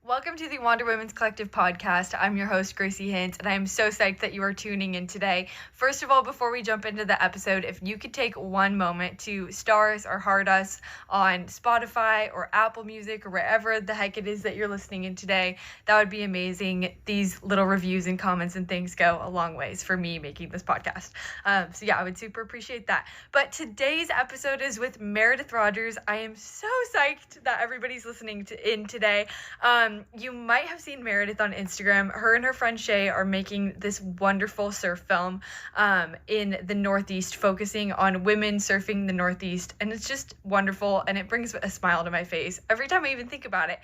Welcome to the Wonder Women's Collective podcast. I'm your host, Gracie Hintz, and I am so psyched that you are tuning in today. First of all, before we jump into the episode, if you could take one moment to star us or heart us on Spotify or Apple Music or wherever the heck it is that you're listening in today, that would be amazing. These little reviews and comments and things go a long ways for me making this podcast. So yeah, I would super appreciate that. But today's episode is with Meredith Rodgers. I am so psyched that everybody's listening in today. You might have seen Meredith on Instagram. Her and her friend Shay are making this wonderful surf film in the Northeast, focusing on women surfing the Northeast. And it's just wonderful, and it brings a smile to my face every time I even think about it.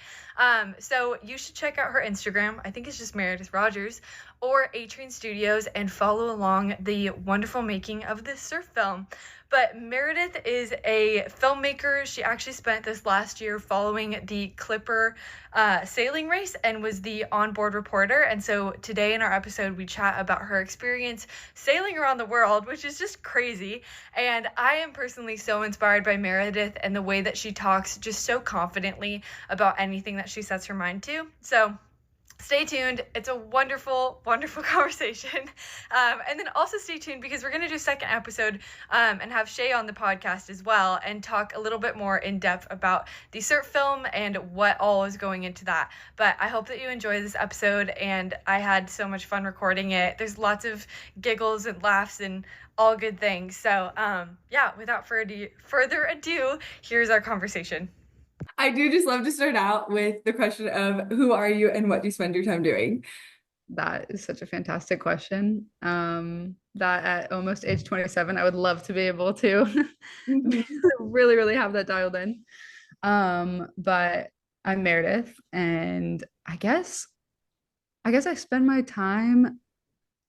So you should check out her Instagram. I think it's just Meredith Rodgers or A-Train Studios, and follow along the wonderful making of this surf film. But Meredith is a filmmaker. She actually spent this last year following the Clipper sailing race and was the onboard reporter. And so today in our episode, we chat about her experience sailing around the world, which is just crazy. And I am personally so inspired by Meredith and the way that she talks just so confidently about anything that she sets her mind to. So stay tuned. It's a wonderful, wonderful conversation. And then also stay tuned because we're going to do a second episode and have Shay on the podcast as well and talk a little bit more in depth about the surf film and what all is going into that. But I hope that you enjoy this episode, and I had so much fun recording it. There's lots of giggles and laughs and all good things. So yeah, without further ado, here's our conversation. I do just love to start out with the question of who are you and what do you spend your time doing? That is such a fantastic question. That at almost age 27, I would love to be able to really, really have that dialed in. But I'm Meredith, and I guess I spend my time,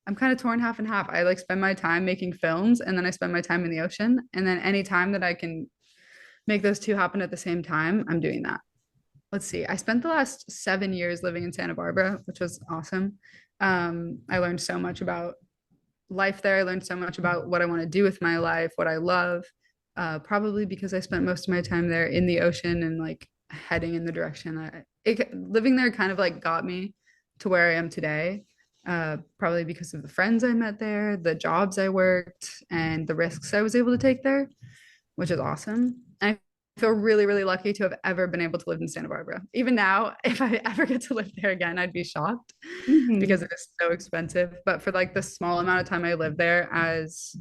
I'm kind of torn half and half. I spend my time making films, and then I spend my time in the ocean. And then any time that I can make those two happen at the same time, I'm doing that. Let's see. I spent the last 7 years living in Santa Barbara, which was awesome. I learned so much about life there. I learned so much about what I want to do with my life, what I love, probably because I spent most of my time there in the ocean and heading in the direction living there kind of got me to where I am today. Probably because of the friends I met there, the jobs I worked, and the risks I was able to take there, which is awesome. And I feel really, really lucky to have ever been able to live in Santa Barbara. Even now, if I ever get to live there again, I'd be shocked because it is so expensive. But for the small amount of time I lived there as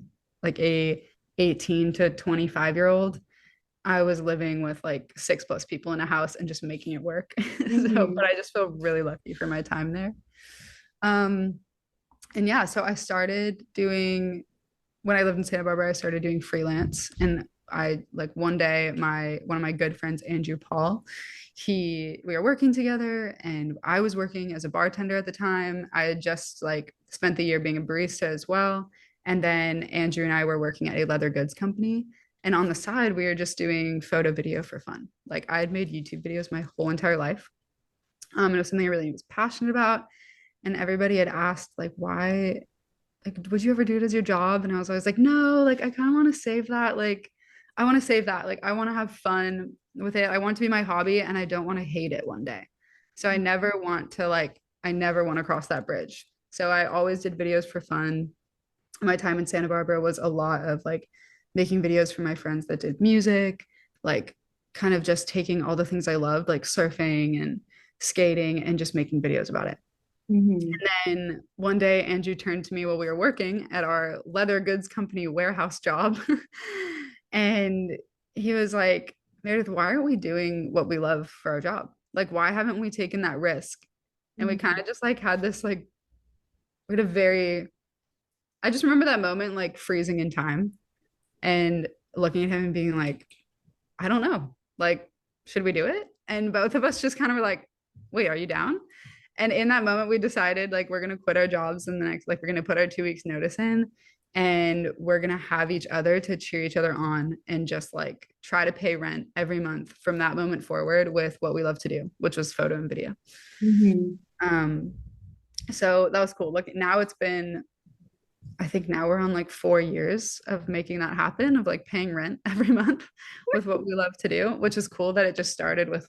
a 18 to 25-year-old, I was living with 6+ people in a house and just making it work. But I just feel really lucky for my time there. And yeah, so I started doing, when I lived in Santa Barbara, I started doing freelance. And I one day one of my good friends, Andrew Paul, we were working together, and I was working as a bartender at the time. I had just spent the year being a barista as well. And then Andrew and I were working at a leather goods company. And on the side, we were just doing photo video for fun. I had made YouTube videos my whole entire life. And it was something I really was passionate about. And everybody had asked why, would you ever do it as your job? And I was always no, I kind of want to save that. I want to save that. I want to have fun with it. I want it to be my hobby, and I don't want to hate it one day. So I never want to cross that bridge. So I always did videos for fun. My time in Santa Barbara was a lot of making videos for my friends that did music, kind of just taking all the things I loved, surfing and skating, and just making videos about it. And then one day Andrew turned to me while we were working at our leather goods company warehouse job. And he was like, Meredith, why aren't we doing what we love for our job? Why haven't we taken that risk? And we kind of just had this, we had a very, I just remember that moment, freezing in time and looking at him and being I don't know, should we do it? And both of us just kind of were wait, are you down? And in that moment, we decided we're going to quit our jobs in the next, we're going to put our 2 weeks notice in, and we're going to have each other to cheer each other on and just try to pay rent every month from that moment forward with what we love to do, which was photo and video. So that was cool. Now it's been, I think now we're on 4 years of making that happen, of paying rent every month with what we love to do, which is cool that it just started with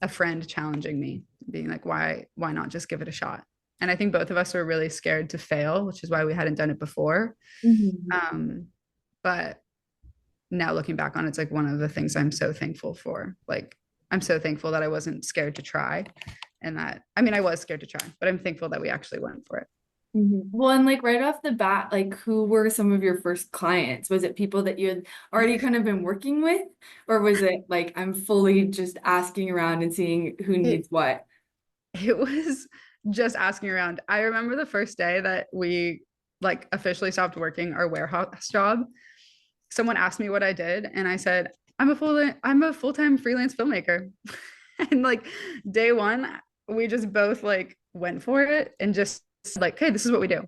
a friend challenging me being like, why not just give it a shot? And I think both of us were really scared to fail, which is why we hadn't done it before. But now looking back on it, it's like one of the things I'm so thankful for. Like, I'm so thankful that I wasn't scared to try. And that, I mean, I was scared to try, but I'm thankful that we actually went for it. Well, and like right off the bat, like who were some of your first clients? Was it people that you had already kind of been working with, or was it like I'm fully just asking around and seeing who needs what? It was just asking around. I remember the first day that we like officially stopped working our warehouse job. Someone asked me what I did, and I said, I'm a full-time freelance filmmaker. And like day one, we just both like went for it and just like, hey, this is what we do.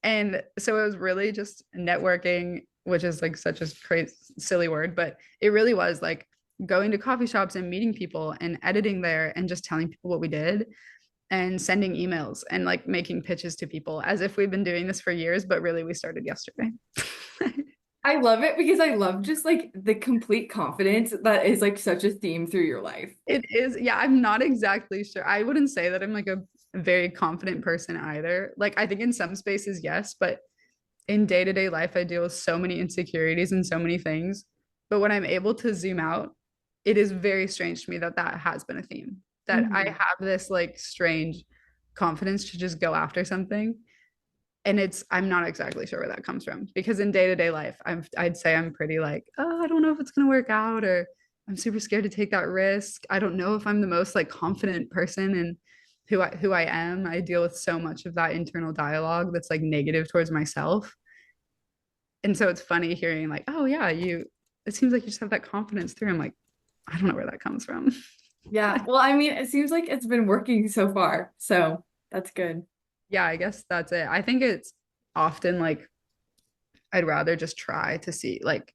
And so it was really just networking, which is like such a crazy, silly word, but it really was like going to coffee shops and meeting people and editing there and just telling people what we did and sending emails and like making pitches to people as if we've been doing this for years, but really we started yesterday. I love it because I love just like the complete confidence that is like such a theme through your life. It is. Yeah, I'm not exactly sure. I wouldn't say that I'm like a very confident person either. Like, I think in some spaces, yes, but in day-to-day life, I deal with so many insecurities and so many things. But when I'm able to zoom out, it is very strange to me that that has been a theme, that I have this like strange confidence to just go after something. And I'm not exactly sure where that comes from, because in day-to-day life, I'd say I'm pretty like, oh, I don't know if it's gonna work out, or I'm super scared to take that risk. I don't know if I'm the most like confident person in who I am. I deal with so much of that internal dialogue that's like negative towards myself. And so it's funny hearing like, oh yeah, it seems like you just have that confidence through. I'm like, I don't know where that comes from. Yeah. Well, I mean, it seems like it's been working so far. So that's good. Yeah, I guess that's it. I think it's often like I'd rather just try to see, like,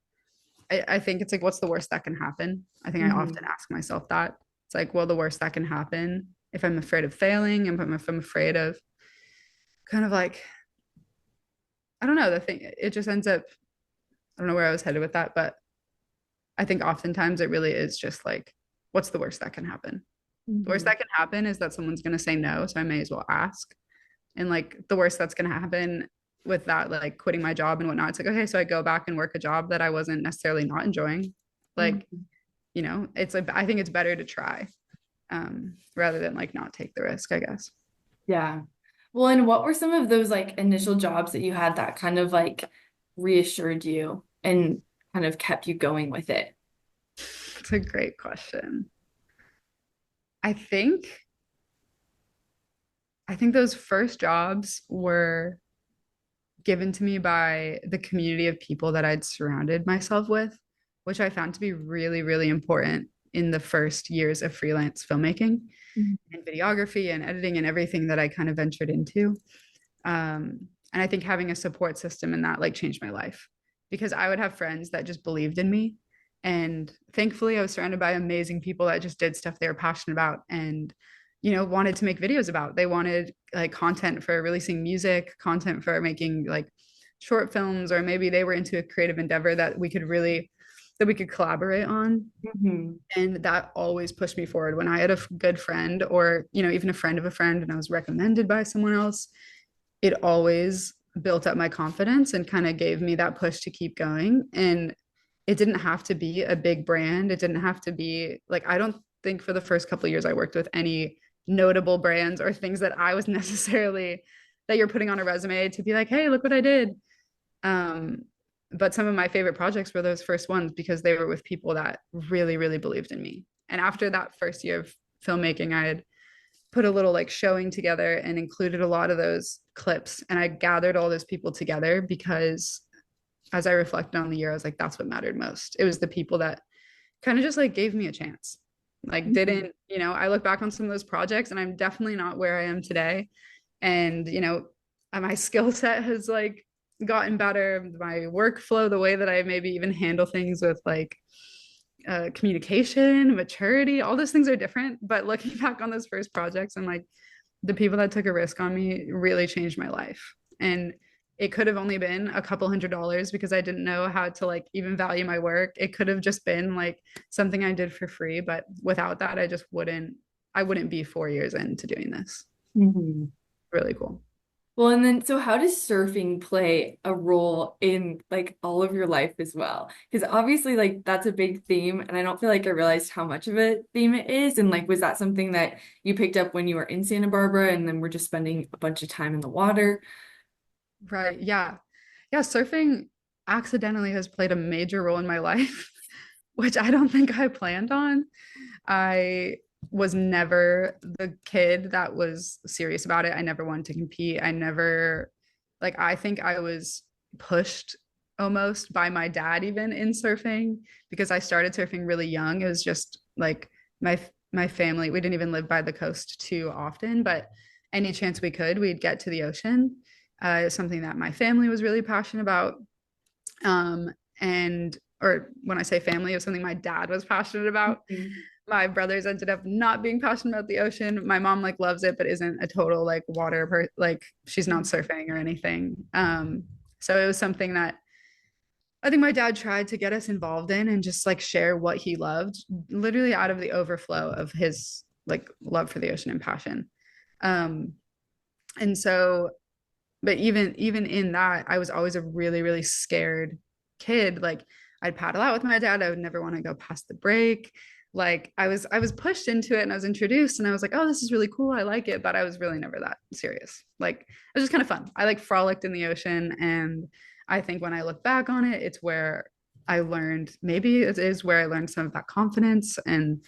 I think it's like, what's the worst that can happen? I think I often ask myself that. It's like, well, the worst that can happen, if I'm afraid of failing and if I'm afraid of kind of like, I don't know, the thing, it just ends up, I don't know where I was headed with that, but I think oftentimes it really is just like, what's the worst that can happen? The worst that can happen is that someone's going to say no, so I may as well ask. And like the worst that's going to happen with that, like quitting my job and whatnot, it's like, okay, so I go back and work a job that I wasn't necessarily not enjoying. Like, you know, it's like, I think it's better to try rather than like not take the risk, I guess. Yeah. Well, and what were some of those like initial jobs that you had that kind of like reassured you and kind of kept you going with it? It's a great question. I think those first jobs were given to me by the community of people that I'd surrounded myself with, which I found to be really, really important in the first years of freelance filmmaking and videography and editing and everything that I kind of ventured into. And I think having a support system in that like changed my life, because I would have friends that just believed in me. And thankfully, I was surrounded by amazing people that just did stuff they were passionate about and, you know, wanted to make videos about. They wanted like content for releasing music, content for making like short films, or maybe they were into a creative endeavor that we could collaborate on. And that always pushed me forward. When I had a good friend, or, you know, even a friend of a friend, and I was recommended by someone else, it always built up my confidence and kind of gave me that push to keep going. And it didn't have to be a big brand. It didn't have to be like, I don't think for the first couple of years I worked with any notable brands or things that I was necessarily that you're putting on a resume to be like, hey, look what I did. But some of my favorite projects were those first ones because they were with people that really, really believed in me. And after that first year of filmmaking, I had put a little like showing together and included a lot of those clips. And I gathered all those people together because as I reflected on the year, I was like, that's what mattered most. It was the people that kind of just like gave me a chance. Like didn't, you know, I look back on some of those projects and I'm definitely not where I am today. And, you know, my skill set has like gotten better. My workflow, the way that I maybe even handle things with like communication, maturity, all those things are different. But looking back on those first projects, I'm like, the people that took a risk on me really changed my life. And it could have only been a couple $100s because I didn't know how to like even value my work. It could have just been like something I did for free, but without that, I wouldn't be 4 years into doing this. Mhm. Really cool. Well, and then so how does surfing play a role in like all of your life as well? Because obviously like that's a big theme and I don't feel like I realized how much of a theme it is. And like was that something that you picked up when you were in Santa Barbara and then we're just spending a bunch of time in the water? Right. Yeah. Yeah. Surfing accidentally has played a major role in my life, which I don't think I planned on. I was never the kid that was serious about it. I never wanted to compete. I never, like, I think I was pushed almost by my dad even in surfing because I started surfing really young. It was just like my family, we didn't even live by the coast too often, but any chance we could, we'd get to the ocean. Something that my family was really passionate about. Um, and or when I say family, it was something my dad was passionate about. Mhm. My brothers ended up not being passionate about the ocean. My mom like loves it, but isn't a total like like she's not surfing or anything. So it was something that I think my dad tried to get us involved in and just like share what he loved, literally out of the overflow of his like love for the ocean and passion. Um, and so but even in that, I was always a really really scared kid. Like I'd paddle out with my dad, I would never want to go past the break. Like I was pushed into it and I was introduced and I was like, oh, this is really cool, I like it, but I was really never that serious. Like it was just kind of fun. I like frolicked in the ocean, and I think when I look back on it, it's where I learned, maybe it is where I learned some of that confidence and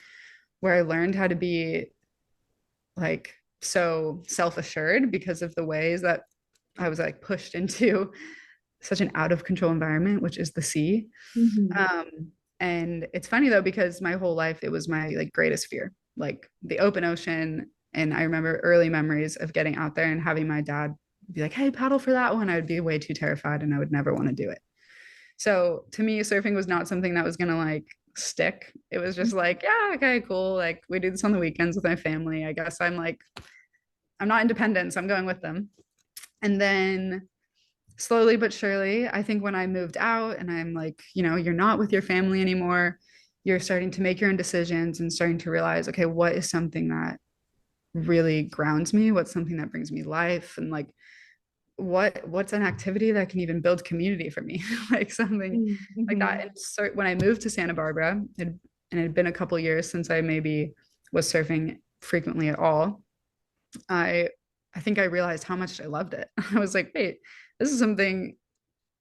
where I learned how to be like so self-assured because of the ways that I was like pushed into such an out of control environment, which is the sea. Mhm. And it's funny though, because my whole life it was my like greatest fear, like the open ocean. And I remember early memories of getting out there and having my dad be like, hey, paddle for that one. I would be way too terrified and I would never want to do it. So to me, surfing was not something that was gonna like stick. It was just like, yeah, okay, cool. Like we do this on the weekends with my family. I guess I'm like, I'm not independent, so I'm going with them. And then slowly but surely, I think when I moved out and I'm like, you're not with your family anymore, you're starting to make your own decisions and starting to realize, okay, what is something that really grounds me? What's something that brings me life? And like, what's an activity that can even build community for me? Like something like that. Mhm. And so when I moved to Santa Barbara, and it had been a couple years since I maybe was surfing frequently at all, I I think I realized how much I loved it. I was like, wait, this is something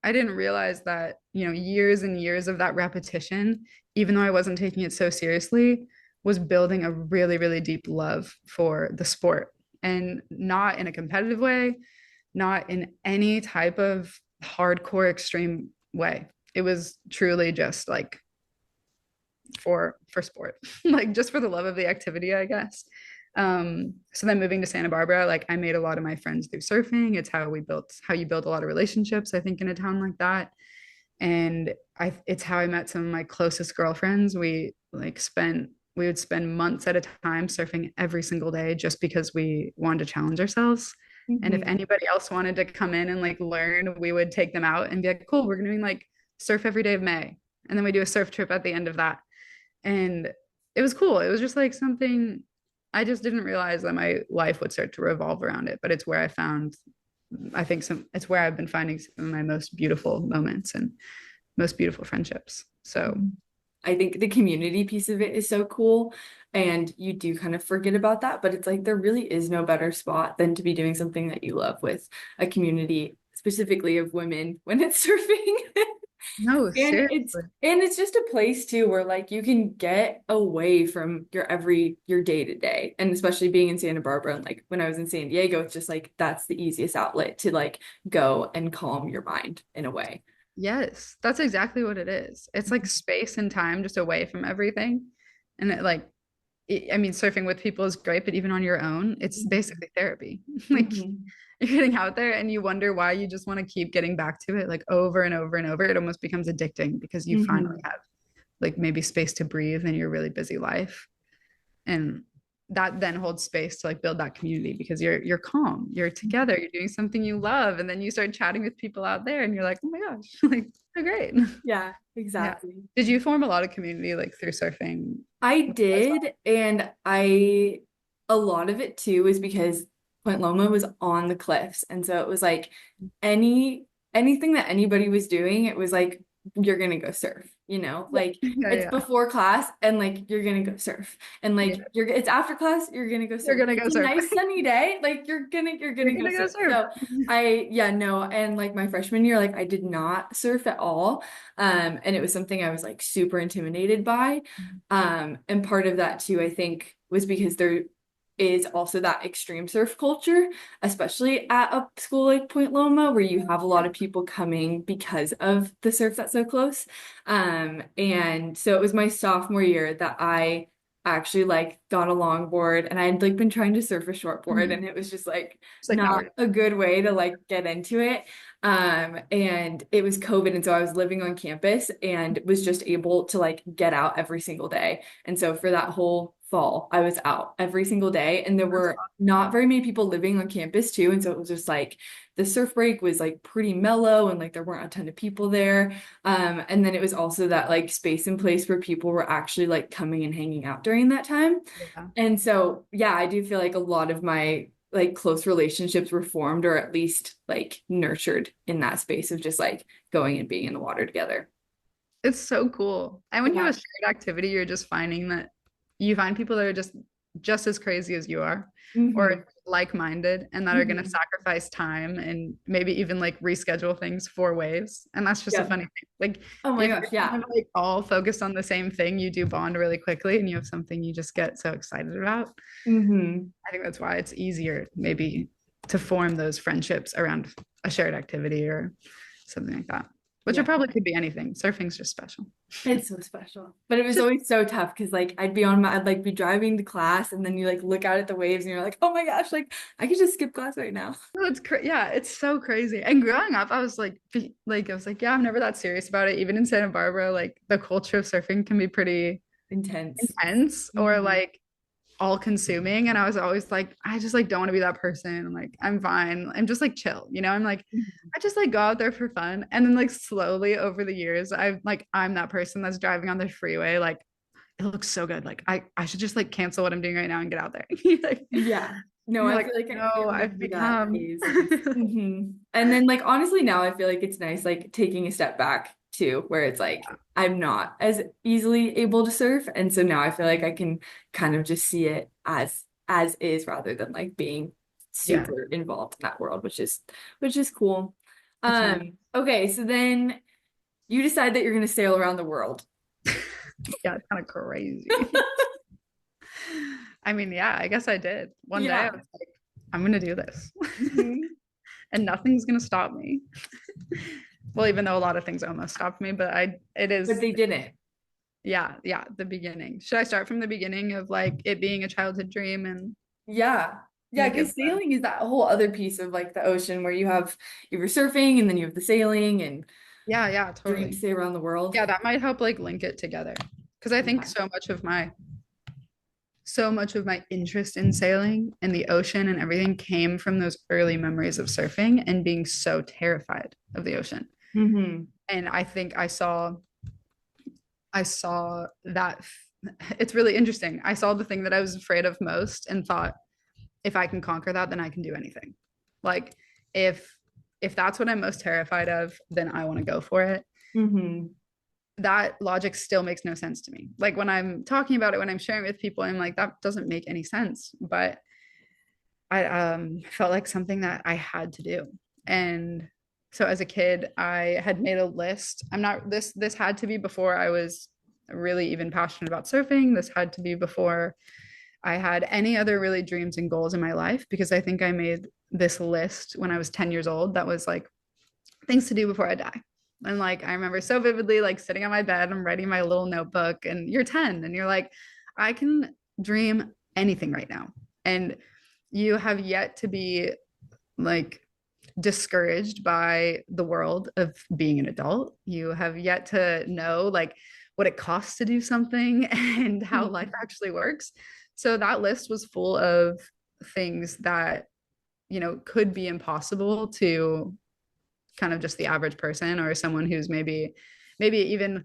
I didn't realize that, years and years of that repetition, even though I wasn't taking it so seriously, was building a really, really deep love for the sport, and not in a competitive way, not in any type of hardcore extreme way. It was truly just like for sport, like just for the love of the activity, I guess. So then moving to Santa Barbara, like I made a lot of my friends through surfing. It's how you build a lot of relationships, I think, in a town like that. And it's how I met some of my closest girlfriends. We would spend months at a time surfing every single day just because we wanted to challenge ourselves. And if Mhm. anybody else wanted to come in and like learn, we would take them out and be like, cool, we're doing like surf every day of May. And then we do a surf trip at the end of that. And it was cool. It was just like something I just didn't realize that my life would start to revolve around it. But it's where it's where I've been finding some of my most beautiful moments and most beautiful friendships. So I think the community piece of it is so cool. And you do kind of forget about that, but it's like there really is no better spot than to be doing something that you love with a community, specifically of women when it's surfing. no, And seriously. it's just a place too where like you can get away from your day to day. And especially being in Santa Barbara and like when I was in San Diego, it's just like that's the easiest outlet to like go and calm your mind in a way. Yes, that's exactly what it is. It's like space and time just away from everything. And I mean, surfing with people is great, but even on your own, it's basically therapy. Like Mhm. you're getting out there and you wonder why you just want to keep getting back to it like over and over and over. It almost becomes addicting because you finally Mhm. have like maybe space to breathe in your really busy life. And that then holds space to like build that community because you're calm, you're together, you're doing something you love, and then you start chatting with people out there and you're like, oh my gosh, like so great. Yeah, Yeah. exactly. Did you form a lot of community like through surfing I as did, well? and a lot of it too is because Point Loma was on the cliffs. And so it was like anything that anybody was doing, it was like, you're gonna go surf, Yeah. like Yeah, it's yeah. before class and like you're gonna go surf. And like Yeah. it's after class, you're gonna go You're surf. gonna go It's a surf. nice sunny day, like you're You're gonna go gonna go surf. surf. So no, and like my freshman year, like I did not surf at all. And it was something I was like super intimidated by. And part of that too, I think, was because there is also that extreme surf culture, especially at a school like Point Loma, where you have a lot of people coming because of the surf that's so close. And so it was my sophomore year that I actually like got a longboard, and I had like been trying to surf a shortboard, and it was just like It's like not not a good way to like get into it. And it was COVID, and so I was living on campus and was just able to like get out every single day. And so for that whole fall, I was out every single day, and there were not very many people living on campus too. And so it was just like the surf break was like pretty mellow, and like there weren't a ton of people there. And then it was also that like space and place where people were actually like coming and hanging out during that time. yeah. And so, yeah, I do feel like a lot of my like close relationships were formed or at least like nurtured in that space of just like going and being in the water together. It's so cool. And when you Yeah. have a shared activity, you're just finding that you find people that are just as crazy as you are Hmm. or like-minded and that are going to Hmm. sacrifice time and maybe even like reschedule things for waves. And that's just a Yep. funny thing. Like Oh my if gosh, you're kind yeah. of like all focused on the same thing, you do bond really quickly and you have something you just get so excited about. Hmm. I think that's why it's easier maybe to form those friendships around a shared activity or something like that. Which it Yeah. probably could be anything. Surfing's just special. It's so special. But it It's was just always so tough because like I'd like be driving to class, and then you like look out at the waves and you're like, oh my gosh, like I could just skip class right now. yeah, it's so crazy. And growing up, I was like, yeah, I'm never that serious about it. Even in Santa Barbara, like the culture of surfing can be pretty Intense. intense or Hmm. like all consuming. And I was always like, I just like don't want to be that person. I'm like, I'm fine. I'm just like chill, I'm like, I just like go out there for fun. And then like slowly over the years, I'm that person that's driving on the freeway, like it looks so good. Like I should just like cancel what I'm doing right now and get out there. Like, Yeah. No, you're I like, feel like I no, went I've through that become phase. And then like honestly now I feel like it's nice like taking a step back too, where it's like I'm not as easily able to surf. And so now I feel like I can kind of just see it as is rather than like being yeah, super involved in that world, which is cool. it's nice. Okay, so then you decide that you're gonna sail around the world. Yeah, it's kind of crazy. I mean, yeah, I guess I did. One day I Yeah. was like, I'm gonna do this. Hmm. And nothing's gonna stop me. Well, even though a lot of things almost stopped me, but it But is, they didn't. yeah, the beginning. Should I start from the beginning of like it being a childhood dream and Yeah. Yeah, make it because sailing is that whole other piece of like the ocean where you have surfing and then you have the sailing and yeah, dreams totally. to stay around the world. Yeah, that might help like link it together. Because I think Yeah. so much of my interest in sailing and the ocean and everything came from those early memories of surfing and being so terrified of the ocean. Hmm. And I think I saw that it's really interesting. I saw the thing that I was afraid of most and thought, if I can conquer that, then I can do anything. Like if if that's what I'm most terrified of, then I want to go for it. Hmm. That logic still makes no sense to me. Like when I'm talking about it, when I'm sharing it with people, I'm like, that doesn't make any sense. But I felt like something that I had to do. And so as a kid, I had made a list. I'm not this had to be before I was really even passionate about surfing. This had to be before I had any other really dreams and goals in my life because I think I made this list when I was 10 years old that was like things to do before I die. And like I remember so vividly like sitting on my bed, I'm writing my little notebook and you're 10 and you're like, I can dream anything right now. And you have yet to be like discouraged by the world of being an adult. You have yet to know like what it costs to do something and how life actually works. So that list was full of things that, could be impossible to kind of just the average person or someone who's maybe even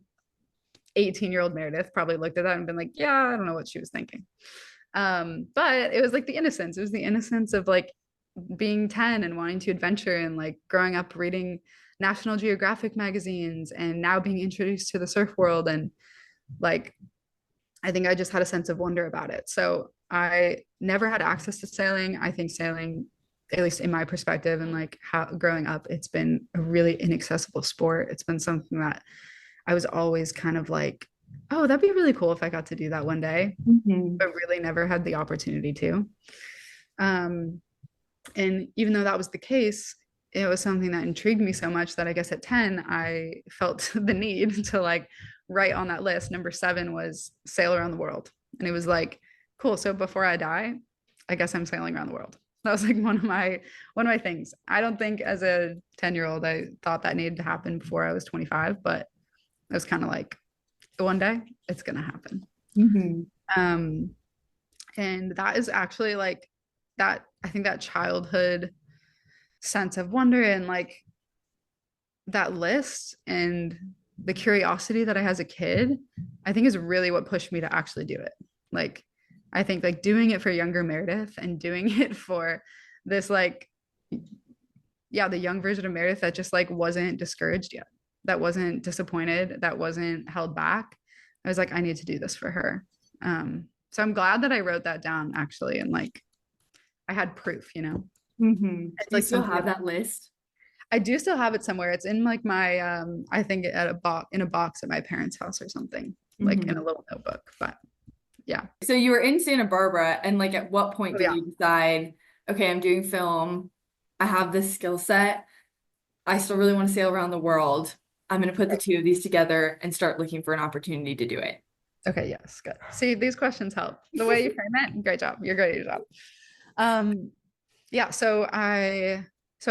18-year-old Meredith probably looked at that and been like, yeah, I don't know what she was thinking. But it was like the innocence. It was the innocence of like being 10 and wanting to adventure and like growing up reading National Geographic magazines and now being introduced to the surf world. And like, I think I just had a sense of wonder about it. So I never had access to sailing. I think sailing, at least in my perspective and like how growing up, it's been a really inaccessible sport. It's been something that I was always kind of like, oh, that'd be really cool if I got to do that one day, but really never had the opportunity to. And even though that was the case, it was something that intrigued me so much that I guess at 10, I felt the need to like write on that list. Number 7 was sail around the world. And it was like, cool. So before I die, I guess I'm sailing around the world. That was like one of my things. I don't think as a 10-year-old, I thought that needed to happen before I was 25, but it was kind of like one day it's going to happen. And that is actually like that. I think that childhood sense of wonder and like that list and the curiosity that I had as a kid, I think is really what pushed me to actually do it. Like, I think like doing it for younger Meredith and doing it for this, like, yeah, the young version of Meredith that just like wasn't discouraged yet, that wasn't disappointed, that wasn't held back. I was like, I need to do this for her. So I'm glad that I wrote that down actually. And like, I had proof, you know. Do like you still have that list? I do still have it somewhere. It's in like my I think at a box at my parents' house or something, like in a little notebook. But yeah. So you were in Santa Barbara, and like at what point did you decide, okay, I'm doing film, I have this skill set, I still really want to sail around the world. I'm going to put the two of these together and start looking for an opportunity to do it. Okay, yes, good. See, these questions help. The way you frame it, great job. You're great at your job. Yeah, so I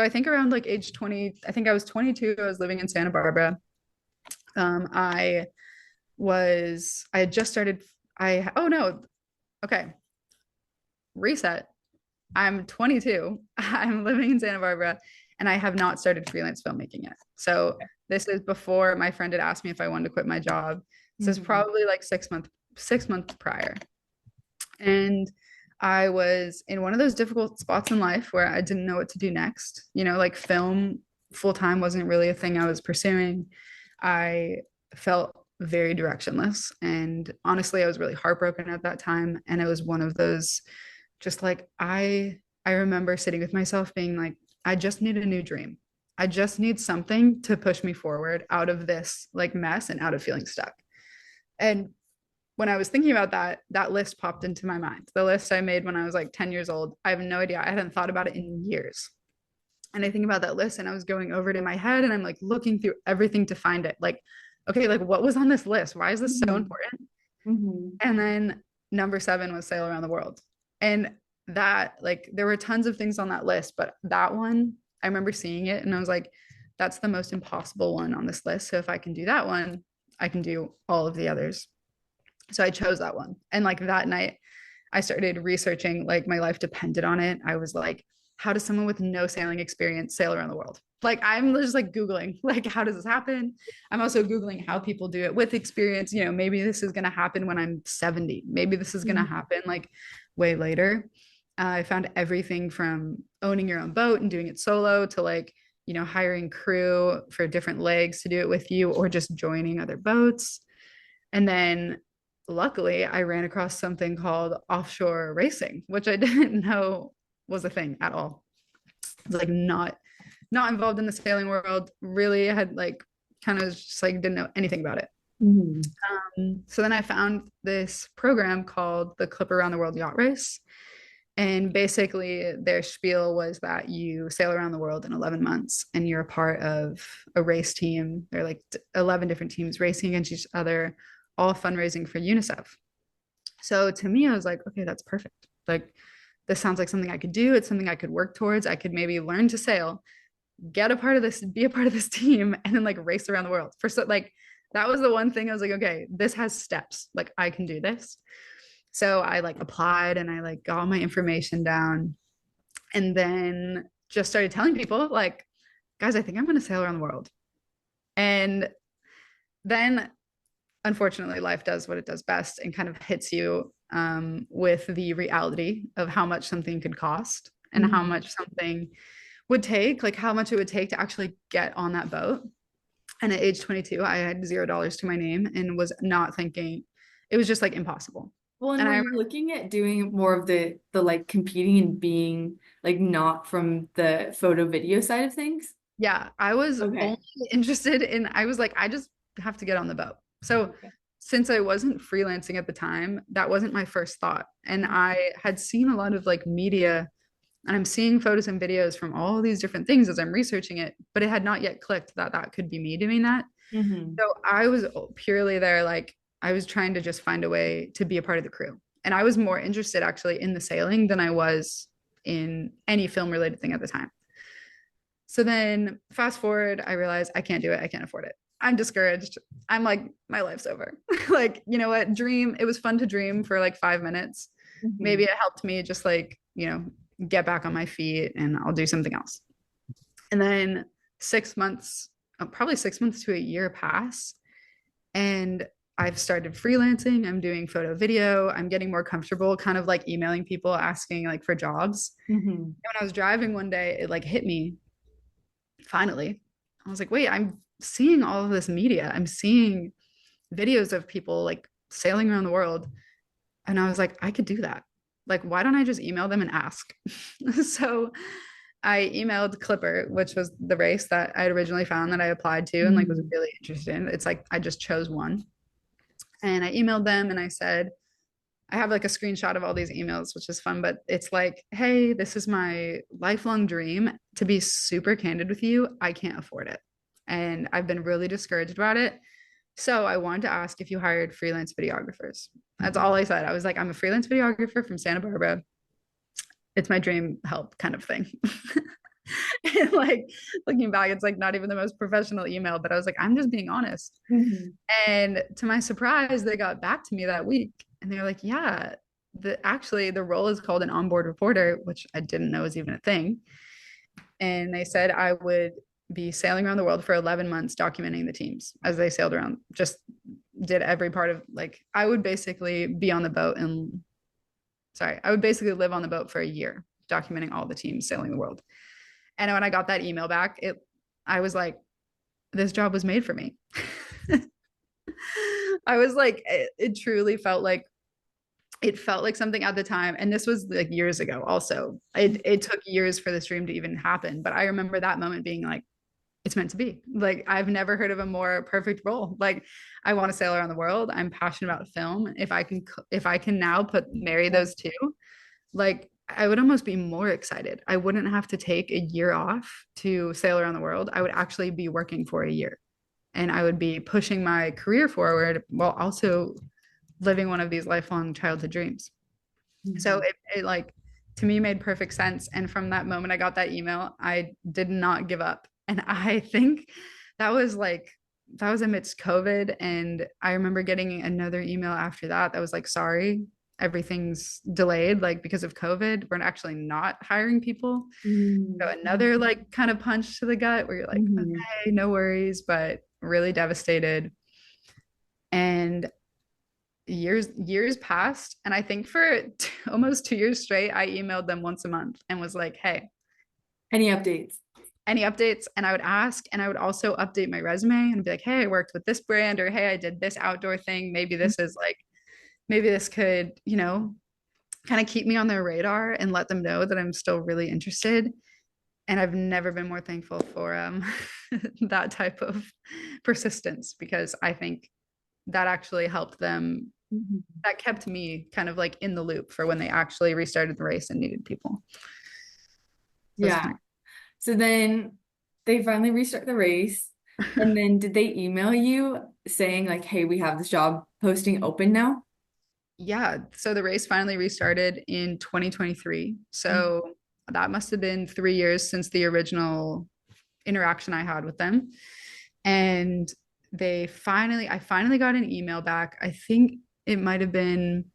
think around like age 20, I think I was 22, I was living in Santa Barbara. I had just started, oh no, okay, reset. I'm 22, I'm living in Santa Barbara, and I have not started freelance filmmaking yet. So this is before my friend had asked me if I wanted to quit my job. This is probably like 6 months prior. And I was in one of those difficult spots in life where I didn't know what to do next. You know, like film full time wasn't really a thing I was pursuing. I felt very directionless. And honestly, I was really heartbroken at that time. And it was one of those just like, I remember sitting with myself being like, I just need a new dream. I just need something to push me forward out of this like mess and out of feeling stuck. And when I was thinking about that list popped into my mind. The list I made when I was like 10 years old. I have no idea. I hadn't thought about it in years. And I think about that list and I was going over it in my head and I'm like looking through everything to find it. Like, okay, like what was on this list? Why is this so important? And then number 7 was sail around the world. And that, like, there were tons of things on that list, but that one, I remember seeing it and I was like, that's the most impossible one on this list. So if I can do that one, I can do all of the others. So I chose that one. And like that night, I started researching, like my life depended on it. I was like, how does someone with no sailing experience sail around the world? Like, I'm just like Googling, like, how does this happen? I'm also Googling how people do it with experience. You know, maybe this is going to happen when I'm 70. Maybe this is going to happen like way later. I found everything from owning your own boat and doing it solo to like, you know, hiring crew for different legs to do it with you or just joining other boats. And then luckily I ran across something called offshore racing, which I didn't know was a thing at all. It's like not involved in the sailing world, really had like kind of just like didn't know anything about it. So then I found this program called the Clip Around the World Yacht Race. And basically their spiel was that you sail around the world in 11 months and you're a part of a race team. There are like 11 different teams racing against each other, all fundraising for UNICEF. So to me, I was like, okay, that's perfect. Like, this sounds like something I could do. It's something I could work towards. I could maybe learn to sail, get a part of this, be a part of this team, and then like race around the world. For so like, that was the one thing I was like, okay, this has steps. Like, I can do this. So I like applied and I like got all my information down and then just started telling people like, guys, I think I'm going to sail around the world. And then unfortunately life does what it does best and kind of hits you with the reality of how much something could cost and how much something would take, like how much it would take to actually get on that boat. And at age 22, I had $0 to my name and was not thinking, it was just like impossible. Well, and And were I, you looking at doing more of the like competing and being like not from the photo video side of things? yeah, I was Okay. only interested in, I was like, I just have to get on the boat. So Okay. since I wasn't freelancing at the time, that wasn't my first thought. And I had seen a lot of like media, and I'm seeing photos and videos from all these different things as I'm researching it, but it had not yet clicked that that could be me doing that. Mm-hmm. So I was purely there, like I was trying to just find a way to be a part of the crew. And I was more interested actually in the sailing than I was in any film related thing at the time. So then fast forward, I realized I can't do it. I can't afford it. I'm discouraged. I'm like, my life's over. Like, you know what? Dream. It was fun to dream for like 5 minutes. Maybe Mm-hmm. it helped me just like, get back on my feet and I'll do something else. And then 6 months, probably 6 months to a year pass. And I've started freelancing. I'm doing photo video. I'm getting more comfortable, kind of like emailing people, asking like for jobs. Mm-hmm. And when I was driving one day, it like hit me finally. I was like, wait, I'm seeing all of this media. I'm seeing videos of people like sailing around the world. And I was like, I could do that. Like, why don't I just email them and ask? So I emailed Clipper, which was the race that I had originally found that I applied to and like was really interested in. It's like I just chose one. And I emailed them and I said, I have like a screenshot of all these emails, which is fun, but it's like, hey, this is my lifelong dream. To be super candid with you, I can't afford it. And I've been really discouraged about it. So I wanted to ask if you hired freelance videographers. That's all I said. I was like, I'm a freelance videographer from Santa Barbara. It's my dream, help kind of thing. And like looking back, it's like not even the most professional email, but I was like, I'm just being honest. Mm-hmm. And to my surprise, they got back to me that week and they were like, yeah, actually the role is called an onboard reporter, which I didn't know was even a thing. And they said I would be sailing around the world for 11 months documenting the teams as they sailed around, just did every part of like I would basically be on the boat and I would basically live on the boat for a year documenting all the teams sailing the world. And when I got that email back, I was like, this job was made for me. I was like, it truly felt like something at the time. And this was like years ago also. It took years for this dream to even happen. But I remember that moment being like, it's meant to be. Like, I've never heard of a more perfect role. Like, I want to sail around the world. I'm passionate about film. If I can now marry those two, like I would almost be more excited. I wouldn't have to take a year off to sail around the world. I would actually be working for a year and I would be pushing my career forward while also living one of these lifelong childhood dreams. Mm-hmm. So it like to me made perfect sense. And from that moment I got that email, I did not give up. And I think that was amidst COVID. And I remember getting another email after that was like, sorry, everything's delayed, like because of COVID. We're actually not hiring people. So another like kind of punch to the gut where you're like, okay, no worries, but really devastated. And years passed. And I think for almost 2 years straight, I emailed them once a month and was like, hey, any updates? And I would ask, and I would also update my resume and be like, hey, I worked with this brand, or hey, I did this outdoor thing. Maybe this could, kind of keep me on their radar and let them know that I'm still really interested. And I've never been more thankful for that type of persistence, because I think that actually helped them. That kept me kind of like in the loop for when they actually restarted the race and needed people. Yeah. So then they finally restart the race. And then did they email you saying like, hey, we have this job posting open now? Yeah. So the race finally restarted in 2023. So that must have been 3 years since the original interaction I had with them. And I finally got an email back. I think it might have been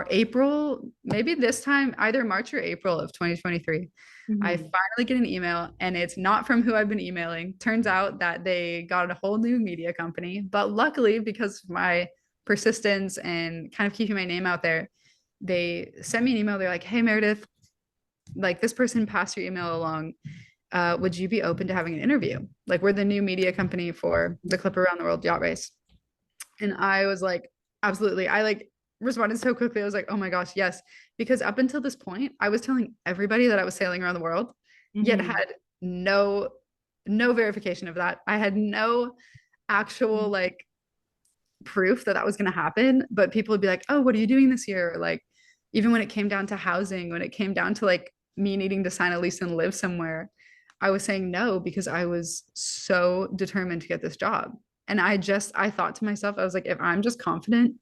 April, maybe this time, either March or April of 2023. I finally get an email, and it's not from who I've been emailing. Turns out that they got a whole new media company, but luckily, because of my persistence and kind of keeping my name out there, they sent me an email. They're like, hey, Meredith, like this person passed your email along. Would you be open to having an interview? Like, we're the new media company for the Clipper Around the World yacht race. And I was like, absolutely. I like responded so quickly. I was like, oh my gosh, yes. Because up until this point, I was telling everybody that I was sailing around the world, yet had no verification of that. I had no actual like proof that that was going to happen. But people would be like, oh, what are you doing this year? Or, like, even when it came down to housing, when it came down to like me needing to sign a lease and live somewhere, I was saying no because I was so determined to get this job. And I thought to myself, I was like, if I'm just confident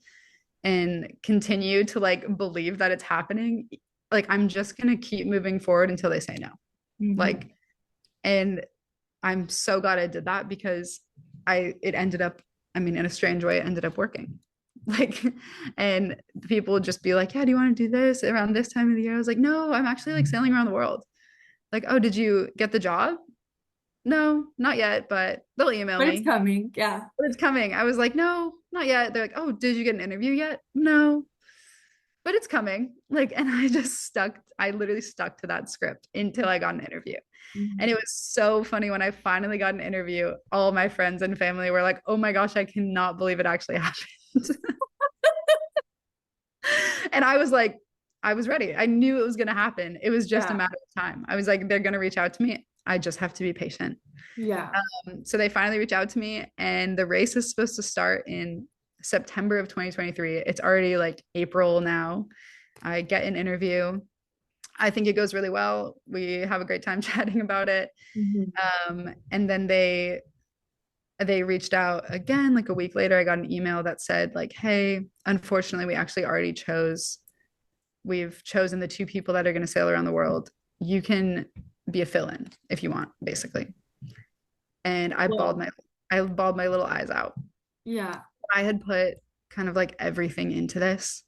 and continue to like believe that it's happening, like I'm just going to keep moving forward until they say no. Like, and I'm so glad I did that because it ended up, I mean, in a strange way, it ended up working. Like, and people would just be like, yeah, do you want to do this around this time of the year? I was like, no, I'm actually like sailing around the world. Like, oh, did you get the job? No, not yet, but they'll email But me. it's coming. Yeah. But it's coming. I was like, no, not yet. They're like, oh, did you get an interview yet? No, but it's coming. Like, and I literally stuck to that script until I got an interview. And it was so funny when I finally got an interview. All my friends and family were like, oh my gosh, I cannot believe it actually happened. And I was like, I was ready. I knew it was going to happen. It was just a matter of time. I was like, they're going to reach out to me. I just have to be patient. Yeah. So they finally reached out to me, and the race is supposed to start in September of 2023. It's already like April now. I get an interview. I think it goes really well. We have a great time chatting about it. And then they reached out again like a week later. I got an email that said like, hey, unfortunately, we've chosen the two people that are going to sail around the world. You can be a fill-in if you want, basically. And I bawled my little eyes out. Yeah. I had put kind of like everything into this.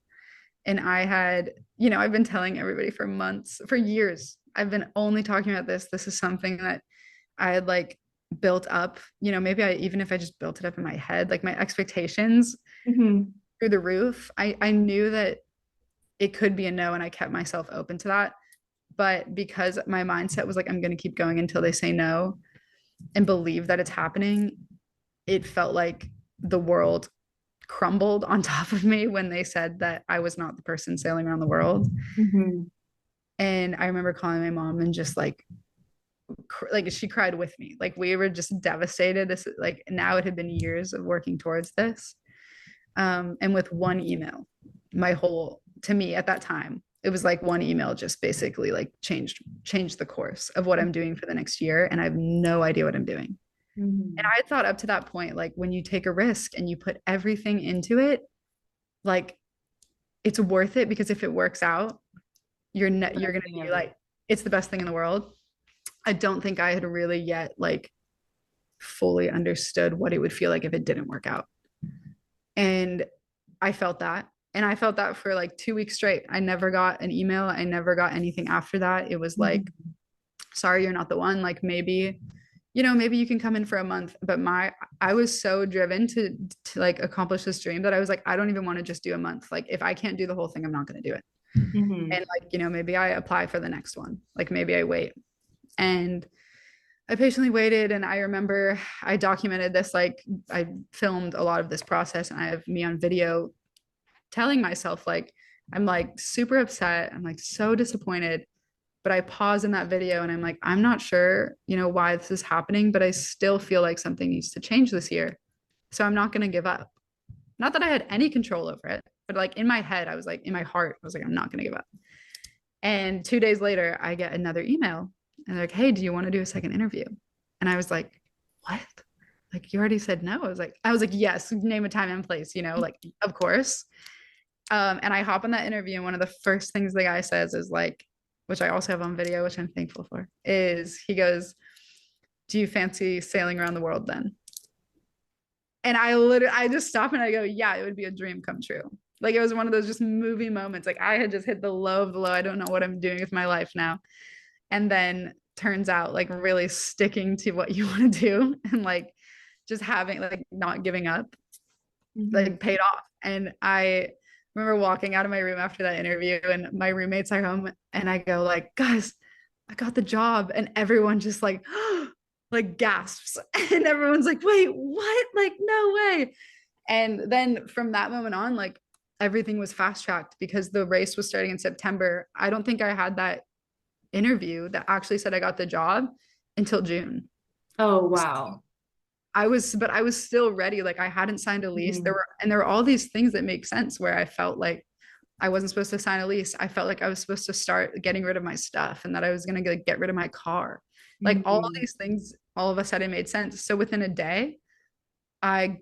And I had, you know, I've been telling everybody for months, for years, I've been only talking about this. This is something that I had like built up, you know, maybe even if I just built it up in my head, like my expectations through the roof. I knew that it could be a no, and I kept myself open to that. But because my mindset was like, I'm going to keep going until they say no and believe that it's happening, it felt like the world crumbled on top of me when they said that I was not the person sailing around the world. And I remember calling my mom and just like she cried with me. Like, we were just devastated. This, like, now it had been years of working towards this. And with one email, to me at that time, it was like one email just basically like changed the course of what I'm doing for the next year. And I have no idea what I'm doing. And I thought up to that point, like, when you take a risk and you put everything into it, like, it's worth it, because if it works out, you're going to be like, it's the best thing in the world. I don't think I had really yet like fully understood what it would feel like if it didn't work out. And I felt that. And I felt that for like 2 weeks straight. I never got an email. I never got anything after that. It was like, sorry, you're not the one. Like, maybe, you know, maybe you can come in for a month. But I was so driven to like accomplish this dream that I was like, I don't even want to just do a month. Like, if I can't do the whole thing, I'm not going to do it. And like, you know, maybe I apply for the next one. Like, maybe I wait. And I patiently waited. And I remember I documented this, like, I filmed a lot of this process, and I have me on video telling myself, like, I'm like super upset. I'm like so disappointed. But I pause in that video and I'm like, I'm not sure, you know, why this is happening, but I still feel like something needs to change this year. So I'm not going to give up. Not that I had any control over it, but like in my head, I was like, in my heart, I was like, I'm not going to give up. And 2 days later, I get another email, and they're like, hey, do you want to do a second interview? And I was like, what? Like, you already said no. I was like, yes, name a time and place, you know, like, of course. And I hop on that interview, and one of the first things the guy says is like, which I also have on video, which I'm thankful for, is he goes, do you fancy sailing around the world then? And I just stop and I go, yeah, it would be a dream come true. Like, it was one of those just movie moments. Like, I had just hit the low of the low. I don't know what I'm doing with my life now. And then turns out, like, really sticking to what you want to do and like just having, like, not giving up, like, paid off. And I remember walking out of my room after that interview, and my roommates are home, and I go like, guys, I got the job. And everyone just like, like gasps. And everyone's like, wait, what? Like, no way. And then from that moment on, like everything was fast tracked because the race was starting in September. I don't think I had that interview that actually said I got the job until June. Oh, wow. But I was still ready. Like I hadn't signed a lease. Mhm. There were all these things that make sense where I felt like I wasn't supposed to sign a lease. I felt like I was supposed to start getting rid of my stuff and that I was going to get rid of my car. Like all of Mhm. these things all of a sudden made sense. So within a day, I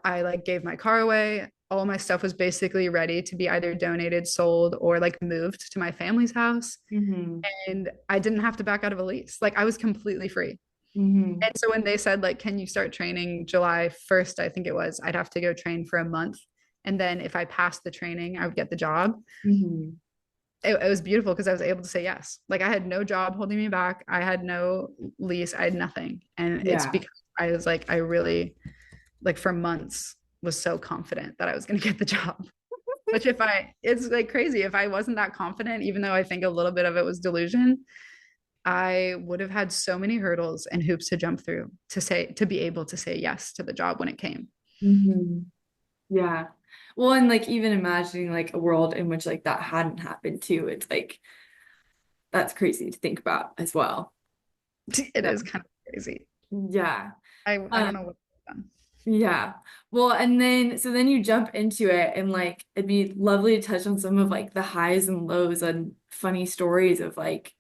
like gave my car away. All my stuff was basically ready to be either donated, sold, or like moved to my family's house. Mhm. And I didn't have to back out of a lease. Like I was completely free. Mhm. And so when they said like, can you start training July 1st, I think it was, I'd have to go train for a month. And then if I passed the training, I would get the job. Mhm. It was beautiful because I was able to say yes. Like I had no job holding me back. I had no lease. I had nothing. And it's Yeah. because I was like, I really, like for months, was so confident that I was going to get the job. Which it's like crazy. If I wasn't that confident, even though I think a little bit of it was delusion, I would have had so many hurdles and hoops to jump through to be able to say yes to the job when it came. Mhm. Yeah. Well, and like even imagining like a world in which like that hadn't happened too, it's like that's crazy to think about as well. It Yeah. is kind of crazy. Yeah. I don't know what I've done. Yeah. Well, and then so then you jump into it and like it'd be lovely to touch on some of like the highs and lows and funny stories of like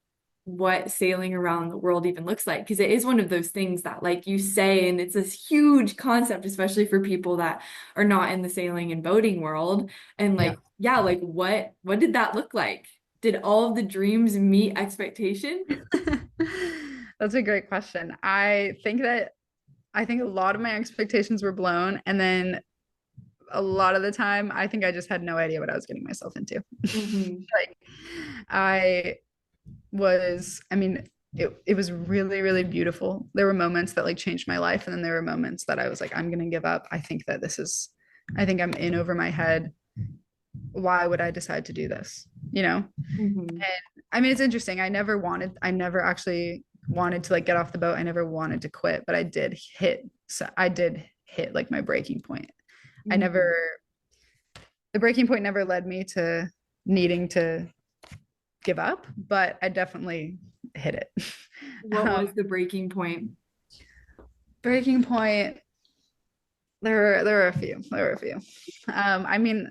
what sailing around the world even looks like. Because it is one of those things that like you say, and it's this huge concept, especially for people that are not in the sailing and boating world. And Yeah. like, yeah, like what did that look like? Did all of the dreams meet expectation? That's a great question. I think a lot of my expectations were blown, and then a lot of the time I think I just had no idea what I was getting myself into. Hmm. Like I I mean, it was really, really beautiful. There were moments that like changed my life. And then there were moments that I was like, I'm going to give up. I think I'm in over my head. Why would I decide to do this? You know? Hmm. And I mean, it's interesting. I never actually wanted to like get off the boat. I never wanted to quit, but I did hit like my breaking point. I never, Hmm. the breaking point never led me to needing to give up, but I definitely hit it. What was the breaking point? Breaking point, there were a few. There were a few. I mean,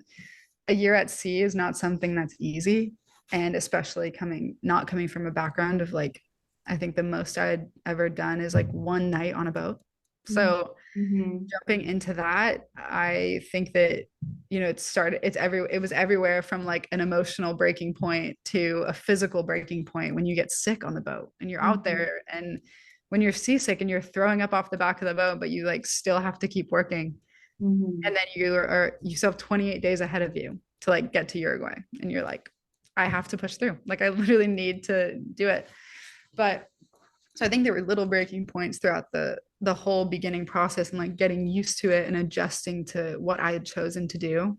a year at sea is not something that's easy, and especially not coming from a background of like, I think the most I'd ever done is like one night on a boat. So Mm-hmm. jumping into that, I think that it was everywhere from like an emotional breaking point to a physical breaking point when you get sick on the boat and you're out Hmm. there, and when you're seasick and you're throwing up off the back of the boat, but you like still have to keep working. Hmm. And then you still have 28 days ahead of you to like get to Uruguay, and you're like, I have to push through. Like I literally need to do it. But so I think there were little breaking points throughout the whole beginning process and like getting used to it and adjusting to what I had chosen to do.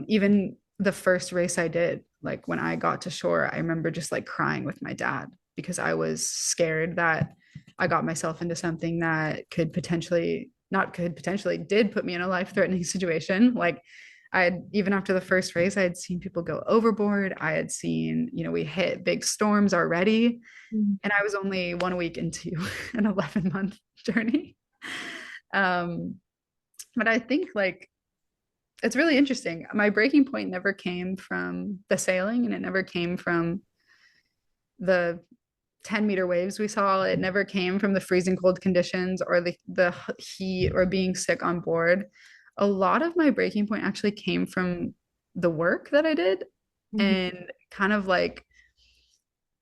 Even the first race I did, like when I got to shore, I remember just like crying with my dad because I was scared that I got myself into something that could potentially not could potentially did put me in a life-threatening situation. Like I had, even after the first race, I had seen people go overboard. I had seen, we hit big storms already, and I was only 1 week into an 11-month journey. Um, but I think like it's really interesting. My breaking point never came from the sailing, and it never came from the 10-meter waves we saw. It never came from the freezing cold conditions or the heat or being sick on board. A lot of my breaking point actually came from the work that I did, Hmm. and kind of like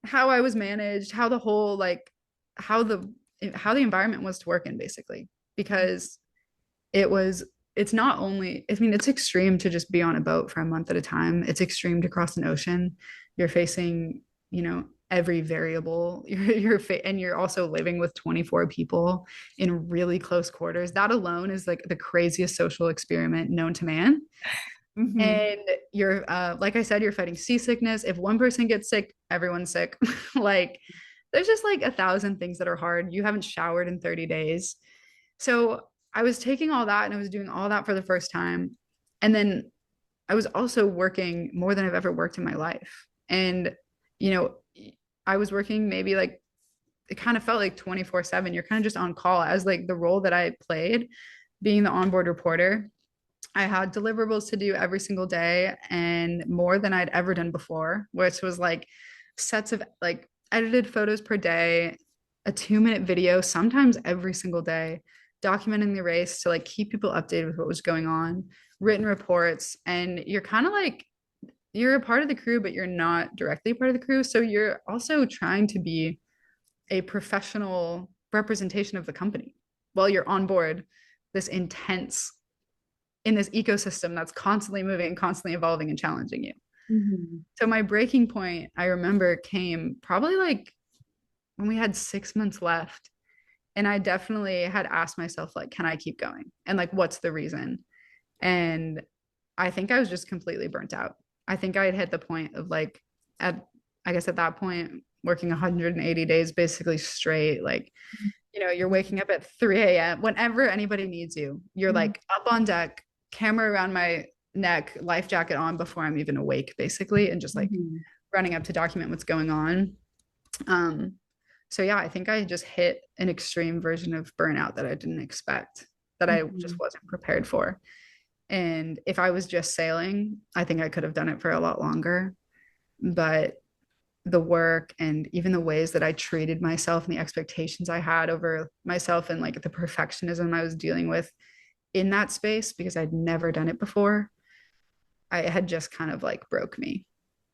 how I was managed, how the whole like how the how the environment was to work in, basically. Because it was it's not only, I mean, it's extreme to just be on a boat for a month at a time. It's extreme to cross an ocean. You're facing, every variable and you're also living with 24 people in really close quarters. That alone is like the craziest social experiment known to man. Mm-hmm. And you're like I said, you're fighting seasickness. If one person gets sick, everyone's sick. Like there's just like 1,000 things that are hard. You haven't showered in 30 days. So I was taking all that and I was doing all that for the first time. And then I was also working more than I've ever worked in my life. And, you know, I was working maybe like, it kind of felt like 24/7. You're kind of just on call as like the role that I played, being the onboard reporter. I had deliverables to do every single day and more than I'd ever done before, which was like sets of like edited photos per day, a 2-minute video, sometimes every single day, documenting the race to like keep people updated with what was going on, written reports. And you're kind of like, you're a part of the crew, but you're not directly part of the crew. So you're also trying to be a professional representation of the company while you're on board this intense in this ecosystem that's constantly moving and constantly evolving and challenging you. Mm-hmm. So my breaking point, I remember, came probably like when we had 6 months left. And I definitely had asked myself, like, can I keep going? And like, what's the reason? And I think I was just completely burnt out. I think I had hit the point of like, I guess at that point, working 180 days basically straight, like, you're waking up at 3 a.m. Whenever anybody needs you, you're like up on deck, camera around my neck, life jacket on before I'm even awake, basically, and just like Mm-hmm. running up to document what's going on. So yeah, I think I just hit an extreme version of burnout that I didn't expect, that I Mm-hmm. just wasn't prepared for. And if I was just sailing, I think I could have done it for a lot longer. But the work and even the ways that I treated myself and the expectations I had over myself and like the perfectionism I was dealing with in that space, because I'd never done it before, I had just kind of like broke me.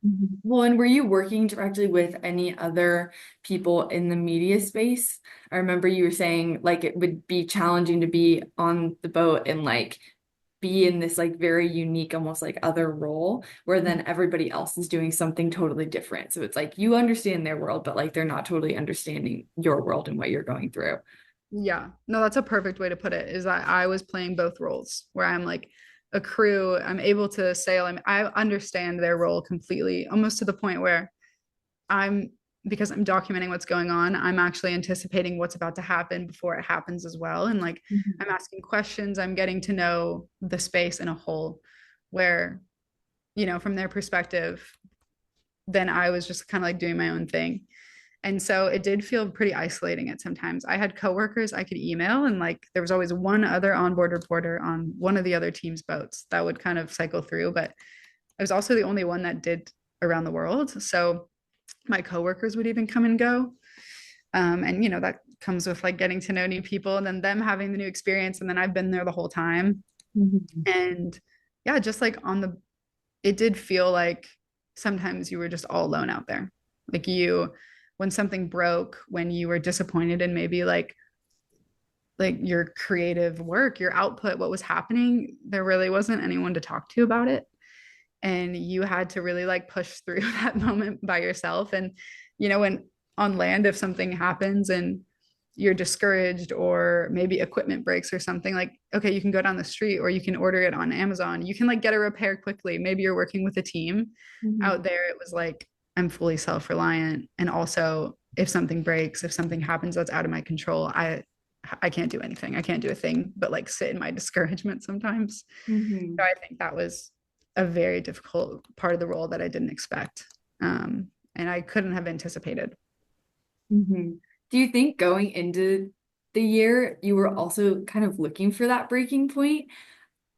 Mhm. Well, and were you working directly with any other people in the media space? I remember you were saying like it would be challenging to be on the boat and like be in this like very unique, almost like other role where then everybody else is doing something totally different. So it's like you understand their world, but like they're not totally understanding your world and what you're going through. Yeah, no, that's a perfect way to put it, is that I was playing both roles where I'm like a crew, I'm able to sail, I understand their role completely, almost to the point where I'm, because I'm documenting what's going on, I'm actually anticipating what's about to happen before it happens as well. And like Mhm. I'm asking questions, I'm getting to know the space in a whole, where, from their perspective, then I was just kind of like doing my own thing. And so it did feel pretty isolating at sometimes. I had coworkers I could email, and like there was always one other onboard reporter on one of the other team's boats that would kind of cycle through. But I was also the only one that did around the world. So my coworkers would even come and go. And that comes with like getting to know new people and then them having the new experience. And then I've been there the whole time. Mhm. And yeah, just like it did feel like sometimes you were just all alone out there. Like when something broke, when you were disappointed in maybe like your creative work, your output, what was happening, there really wasn't anyone to talk to about it. And you had to really like push through that moment by yourself. And when on land, if something happens and you're discouraged or maybe equipment breaks or something, like, okay, you can go down the street or you can order it on Amazon, you can like get a repair quickly, maybe you're working with a team. Mhm. Out there it was like I'm fully self-reliant, and also if something breaks, if something happens that's out of my control, I can't do anything, I can't do a thing but like sit in my discouragement sometimes. So Mhm. I think that was a very difficult part of the role that I didn't expect, and I couldn't have anticipated. Mhm. Do you think going into the year you were also kind of looking for that breaking point?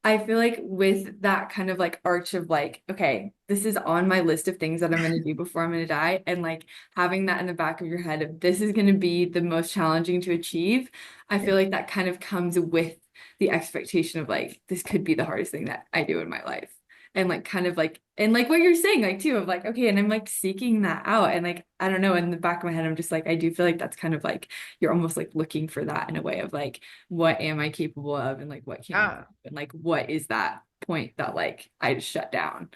I feel like with that kind of like arch of like, okay, this is on my list of things that I'm going to do before I'm going to die. And like having that in the back of your head of this is going to be the most challenging to achieve. I feel like that kind of comes with the expectation of like, this could be the hardest thing that I do in my life. And like kind of like, and like what you're saying, like too, of like, okay, and I'm like seeking that out. And like, I don't know, in the back of my head, I'm just like, I do feel like that's kind of like, you're almost like looking for that in a way of like, what am I capable of? And like, what can I do? Yeah. And like, what is that point that like I just shut down?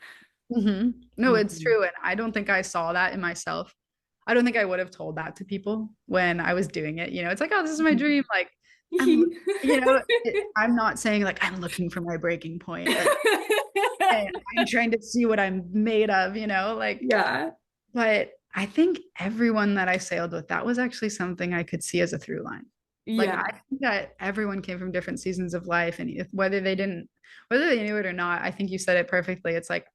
No, it's Mhm. true. And I don't think I saw that in myself. I don't think I would have told that to people when I was doing it. You know, it's like, oh, this is my dream. Like, I'm, you know, I'm not saying like I'm looking for my breaking point. And I'm trying to see what I'm made of, you know, like, Yeah. but I think everyone that I sailed with, that was actually something I could see as a through line. Like, Yeah. I think that everyone came from different seasons of life, and whether they knew it or not, I think you said it perfectly. It's like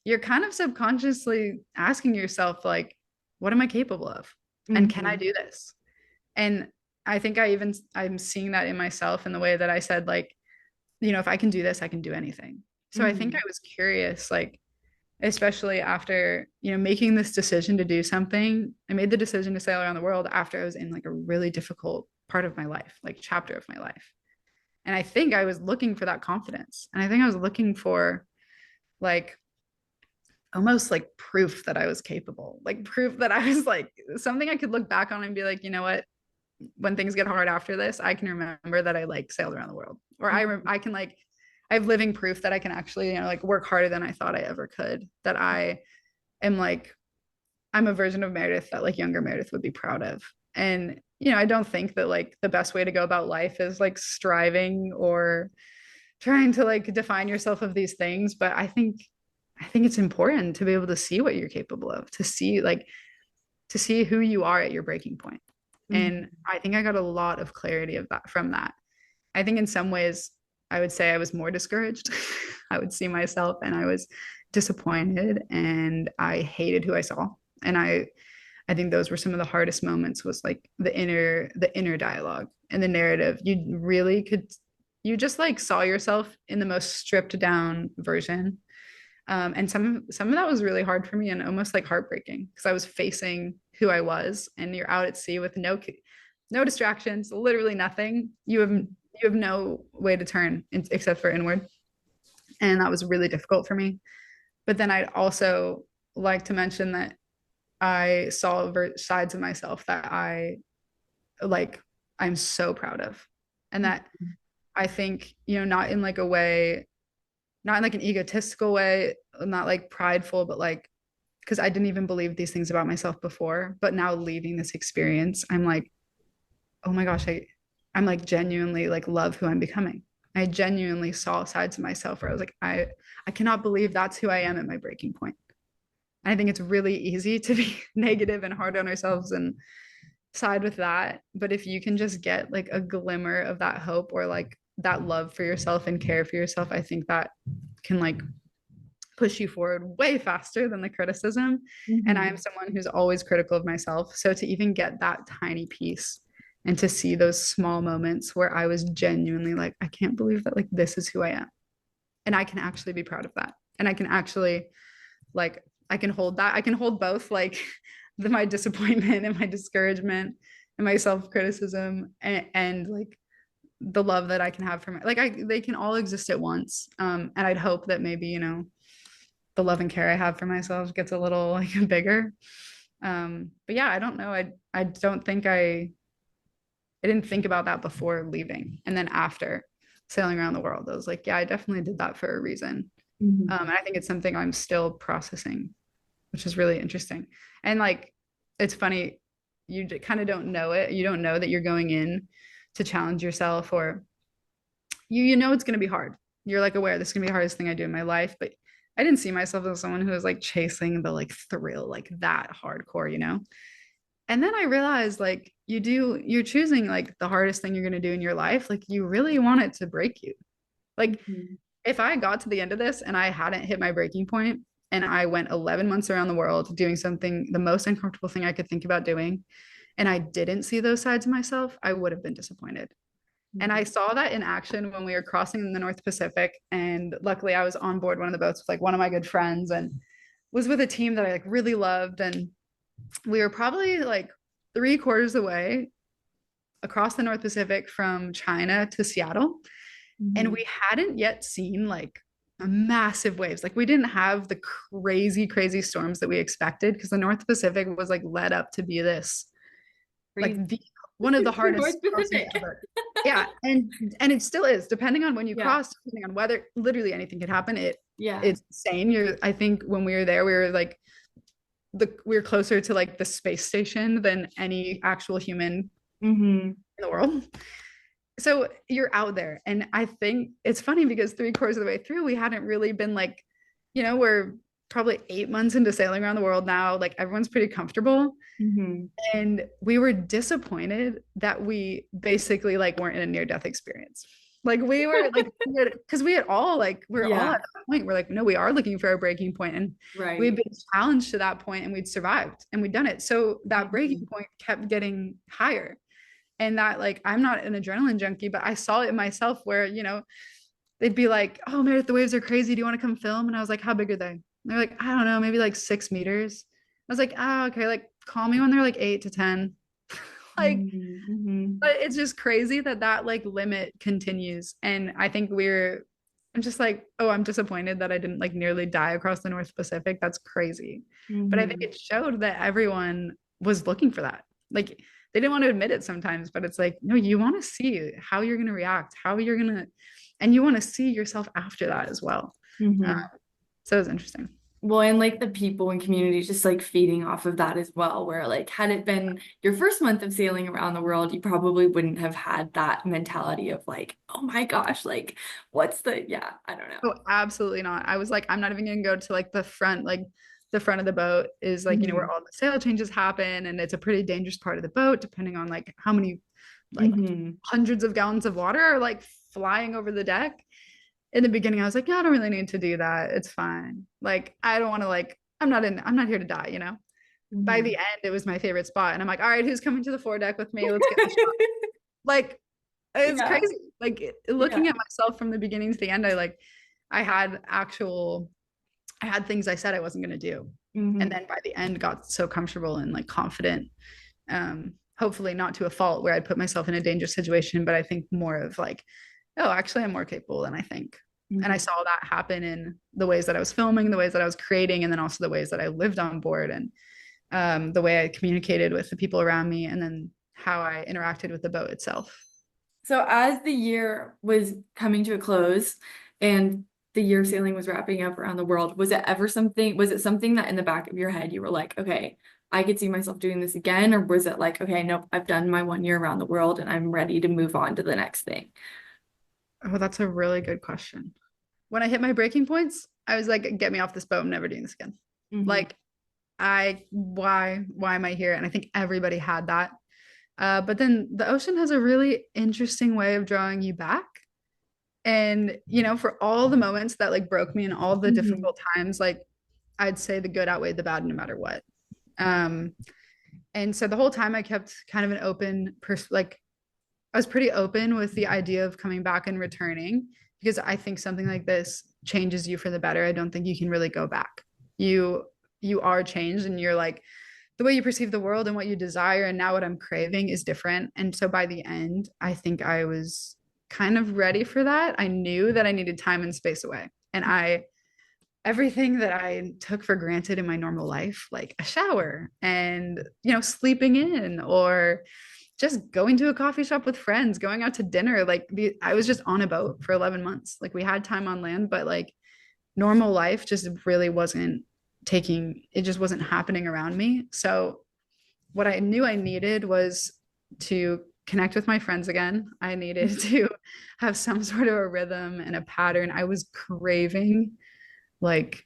you're kind of subconsciously asking yourself, like, what am I capable of? And can I Mhm. do this? And I think I'm seeing that in myself in the way that I said, like, you know, if I can do this, I can do anything. So I think I Mhm. was curious, like, especially after, you know, making this decision to do something. I made the decision to sail around the world after I was in like a really difficult part of my life, like chapter of my life. And I think I was looking for that confidence. And I think I was looking for like almost like proof that I was capable, like proof that I was like something I could look back on and be like, you know what, when things get hard after this, I can remember that I like sailed around the world, or I can like, I have living proof that I can actually, you know, like work harder than I thought I ever could. That I am like, I'm a version of Meredith that like younger Meredith would be proud of. And, you know, I don't think that like the best way to go about life is like striving or trying to like define yourself of these things. But I think it's important to be able to see what you're capable of, to see who you are at your breaking point. And Mhm. I think I got a lot of clarity of that from that. I think in some ways I would say I was more discouraged. I would see myself and I was disappointed and I hated who I saw. And I think those were some of the hardest moments, was like the inner dialogue and the narrative. You really could, you just like saw yourself in the most stripped down version. And some of that was really hard for me and almost like heartbreaking, because I was facing who I was, and you're out at sea with no distractions, literally nothing. You have no way to turn except for inward, and that was really difficult for me. But then I'd also like to mention that I saw sides of myself that like I'm so proud of, and that I think, you know, not in like a way, not in like an egotistical way, not like prideful, but like, because I didn't even believe these things about myself before. But now leaving this experience, I'm like, oh my gosh, I'm like genuinely like love who I'm becoming. I genuinely saw sides of myself where I was like, I cannot believe that's who I am at my breaking point. And I think it's really easy to be negative and hard on ourselves and side with that. But if you can just get like a glimmer of that hope, or like that love for yourself and care for yourself, I think that can like push you forward way faster than the criticism. And I am Mhm. someone who's always critical of myself. So to even get that tiny piece and to see those small moments where I was genuinely like, I can't believe that like this is who I am. And I can actually be proud of that. And I can actually like, I can hold that. I can hold both like my disappointment and my discouragement and my self-criticism, and like the love that I can have for my, like they can all exist at once. And I'd hope that maybe, you know, the love and care I have for myself gets a little like bigger. But yeah, I don't know. I don't think I didn't think about that before leaving. And then after sailing around the world, I was like, yeah, I definitely did that for a reason. Mhm. And I think it's something I'm still processing, which is really interesting. And like, it's funny, you kind of don't know it. You don't know that you're going in to challenge yourself, or you know it's going to be hard. You're like aware this is going to be the hardest thing I do in my life, but I didn't see myself as someone who was like chasing the like thrill like that hardcore, you know? And then I realized like you're choosing like the hardest thing you're going to do in your life. Like you really want it to break you. Like Mhm. if I got to the end of this and I hadn't hit my breaking point and I went 11 months around the world doing something, the most uncomfortable thing I could think about doing, and I didn't see those sides of myself, I would have been disappointed. And I Mhm. saw that in action when we were crossing the North Pacific. And luckily, I was on board one of the boats with like one of my good friends, and was with a team that I like really loved. And we were probably like 3/4 away across the North Pacific from China to Seattle. And Mhm. we hadn't yet seen like massive waves. Like we didn't have the crazy, crazy storms that we expected, because the North Pacific was like led up to be this like Freeze. one of the For North hardest crossings Pacific. ever. Yeah, and it still is, depending on when you Yeah. cross, depending on weather, literally anything could happen. Yeah. It's insane. I think when we were there, we were like we were closer to like the space station than any actual human Mm-hmm. in the world. So you're out there. And I think it's funny because 3/4 of the way through, we hadn't really been like, we're probably 8 months into sailing around the world now. Like everyone's pretty comfortable. Mm-hmm. And we were disappointed that we basically like weren't in a near-death experience. Like we were like, because we had all like, we're all Yeah, at that point. We're like, no, we are looking for a breaking point. And we'd right. been challenged to that point and we'd survived and we'd done it. So that breaking Mhm. point kept getting higher. And that like, I'm not an adrenaline junkie, but I saw it in myself where, they'd be like, oh, Meredith, the waves are crazy. Do you want to come film? And I was like, how big are they? And they're like, I don't know, maybe like 6 meters. I was like, oh, okay, like call me when they're like 8 to 10. Like, Mm-hmm. but it's just crazy that that like limit continues. And I think I'm just like, oh, I'm disappointed that I didn't like nearly die across the North Pacific. That's crazy. But I think Mm-hmm. it showed that everyone was looking for that. Like they didn't want to admit it sometimes, but it's like, no, you want to see how you're going to react, how you're going to, and you want to see yourself after that as well. Uh, Mm-hmm. so it was interesting. Well, and like the people and community just like feeding off of that as well, where like had it been your first month of sailing around the world, you probably wouldn't have had that mentality of like, oh my gosh, like what's the, I don't know. Oh, absolutely not. I was like, I'm not even gonna go to like the front of the boat is like, Mm-hmm. where all the sail changes happen. And it's a pretty dangerous part of the boat, depending on like how many like Mm-hmm. hundreds of gallons of water are like flying over the deck. In the beginning, I was like, yeah, I don't really need to do that. It's fine. Like, I don't want to like, I'm not here to die. By Mm-hmm. the end, it was my favorite spot. And I'm like, all right, who's coming to the foredeck with me? Let's get in the shot. Like, it's Yeah, crazy. Like yeah. looking at myself from the beginning to the end, I had actual, I had things I said I wasn't going to do. And Mm-hmm. then by the end got so comfortable and like confident. Hopefully not to a fault where I'd put myself in a dangerous situation, but I think more of like, oh, actually I'm more capable than I think. And I Mm-hmm. saw that happen in the ways that I was filming, the ways that I was creating, and then also the ways that I lived on board and the way I communicated with the people around me, and then how I interacted with the boat itself. So as the year was coming to a close and the year sailing was wrapping up around the world, was it something that in the back of your head you were like, okay, I could see myself doing this again? Or was it like, okay, nope, I've done my 1 year around the world and I'm ready to move on to the next thing? Oh, that's a really good question. When I hit my breaking points, I was like, get me off this boat. I'm never doing this again. Mm-hmm. Like, why am I here? And I think everybody had that. But then the ocean has a really interesting way of drawing you back. And, for all the moments that like broke me and all the Mm-hmm. difficult times, like I'd say the good outweighed the bad no matter what. Um, and so the whole time I kept kind of an open like I was pretty open with the idea of coming back and returning because I think something like this changes you for the better. I don't think you can really go back. You you are changed and you're like the way you perceive the world and what you desire and now what I'm craving is different. And so by the end, I think I was kind of ready for that. I knew that I needed time and space away. And everything that I took for granted in my normal life, like a shower and, sleeping in or just going to a coffee shop with friends, going out to dinner. I was just on a boat for 11 months. Like we had time on land, but like normal life just really wasn't it just wasn't happening around me. So what I knew I needed was to connect with my friends again. I needed to have some sort of a rhythm and a pattern. Like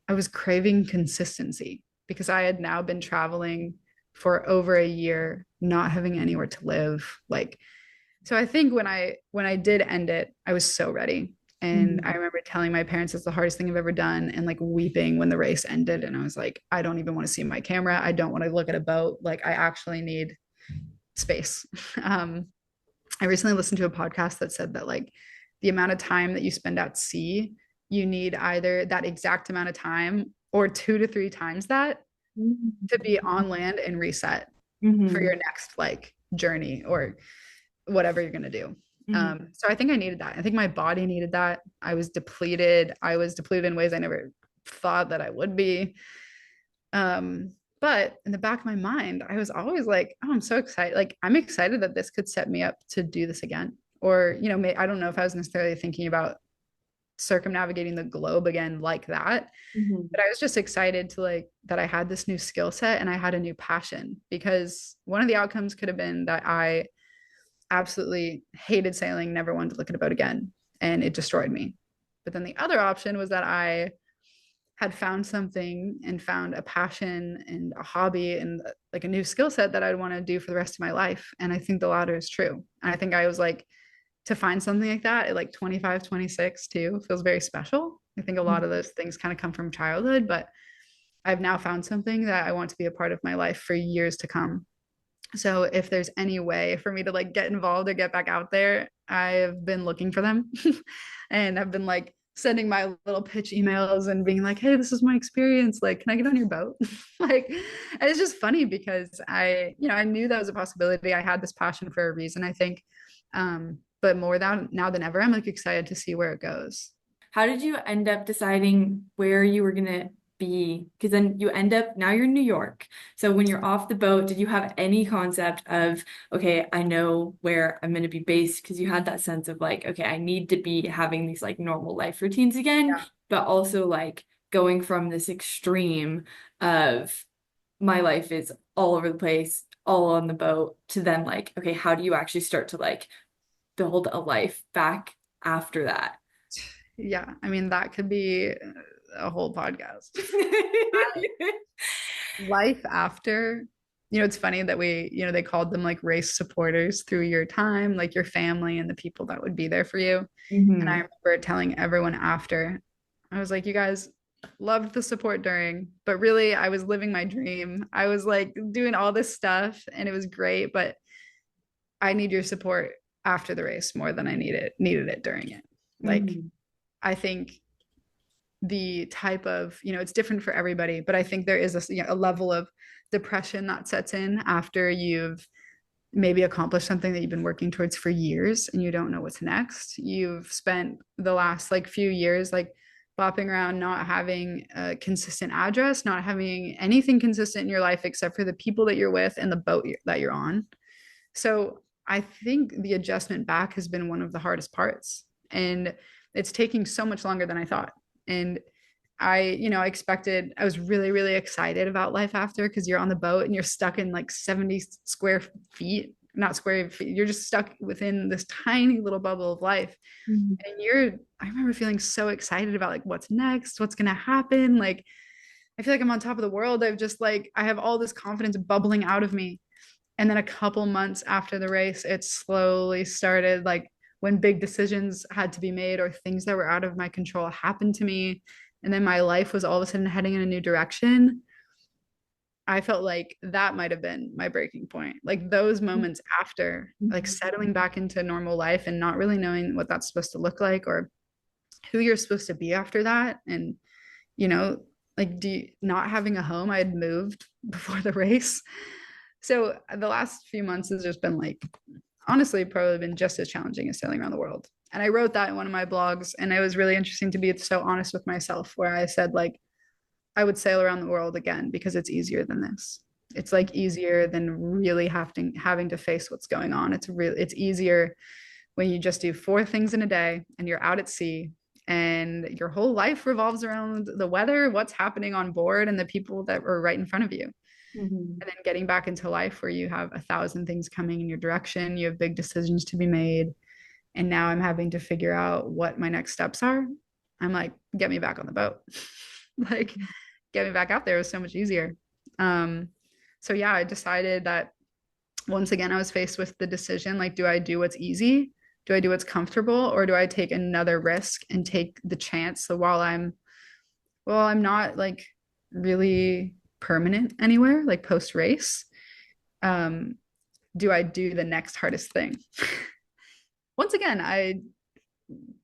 I was craving consistency because I had now been traveling for over a year, not having anywhere to live. So I think when I did end it, I was so ready. And I Mm-hmm. remember telling my parents it's the hardest thing I've ever done and like weeping when the race ended. And I was like, I don't even want to see my camera. I don't want to look at a boat. Like I actually need space. Um, I recently listened to a podcast that said that like the amount of time that you spend at sea, you need either that exact amount of time or 2 to 3 times that to be on land and reset for Mm-hmm. your next like journey or whatever you're going to do. Mm-hmm. So I think I needed that. I think my body needed that. I was depleted. I was depleted in ways I never thought that I would be. Um, but in the back of my mind, I was always like, oh, I'm so excited. Like, I'm excited that this could set me up to do this again. Or, I don't know if I was necessarily thinking about circumnavigating the globe again like that. Mhm. But I was just excited to like that I had this new skill set and I had a new passion, because one of the outcomes could have been that I absolutely hated sailing, never wanted to look at a boat again, and it destroyed me. But then the other option was that I had found something and found a passion and a hobby and like a new skill set that I'd want to do for the rest of my life. And I think the latter is true. And I think I was like, to find something like that at like 25, 26 too, feels very special. I think a lot of those things kind of come from childhood, but I've now found something that I want to be a part of my life for years to come. So if there's any way for me to like get involved or get back out there, I've been looking for them. And I've been like sending my little pitch emails and being like, hey, this is my experience. Like, can I get on your boat? Like, and it's just funny because I knew that was a possibility. I had this passion for a reason, I think. But more now than ever, I'm like excited to see where it goes. How did you end up deciding where you were gonna be? Because then you end up, now you're in New York. So when you're off the boat, did you have any concept of, okay, I know where I'm gonna be based? Because you had that sense of like, okay, I need to be having these like normal life routines again, Yeah. but also like going from this extreme of my life is all over the place, all on the boat, to then like, okay, how do you actually start to like build a life back after that? Yeah. I mean, that could be a whole podcast. Life after, it's funny that they called them like race supporters through your time, like your family and the people that would be there for you. And I Mhm. remember telling everyone after, I was like, you guys loved the support during, but really I was living my dream. I was like doing all this stuff and it was great, but I need your support after the race more than I needed it during it. Like, Mhm. I think the type of, it's different for everybody, but I think there is a level of depression that sets in after you've maybe accomplished something that you've been working towards for years and you don't know what's next. You've spent the last like few years like bopping around, not having a consistent address, not having anything consistent in your life except for the people that you're with and the boat that you're on. So I think the adjustment back has been one of the hardest parts. And it's taking so much longer than I thought. And I expected, I was really, really excited about life after, because you're on the boat and you're stuck in like 70 square feet, not square feet, you're just stuck within this tiny little bubble of life. Mhm. And I remember feeling so excited about like what's next, what's going to happen. Like, I feel like I'm on top of the world. I have all this confidence bubbling out of me. And then a couple months after the race, it slowly started like when big decisions had to be made or things that were out of my control happened to me. And then my life was all of a sudden heading in a new direction. I felt like that might have been my breaking point. Like those moments after, like Mhm. settling back into normal life and not really knowing what that's supposed to look like or who you're supposed to be after that. And, you know, like not having a home, I had moved before the race. So the last few months has just been like, honestly, probably been just as challenging as sailing around the world. And I wrote that in one of my blogs, and it was really interesting to be so honest with myself, where I said like, I would sail around the world again because it's easier than this. It's like easier than really having to face what's going on. It's easier when you just do 4 things in a day and you're out at sea and your whole life revolves around the weather, what's happening on board, and the people that are right in front of you. Mhm. And then getting back into life where you have 1,000 things coming in your direction, you have big decisions to be made. And now I'm having to figure out what my next steps are. I'm like, get me back on the boat. Like, get me back out there. It was so much easier. Um, so yeah, I decided that once again, I was faced with the decision, like, do I do what's easy? Do I do what's comfortable? Or do I take another risk and take the chance? So I'm not like really permanent anywhere, like post race. Um, do I do the next hardest thing? Once again, I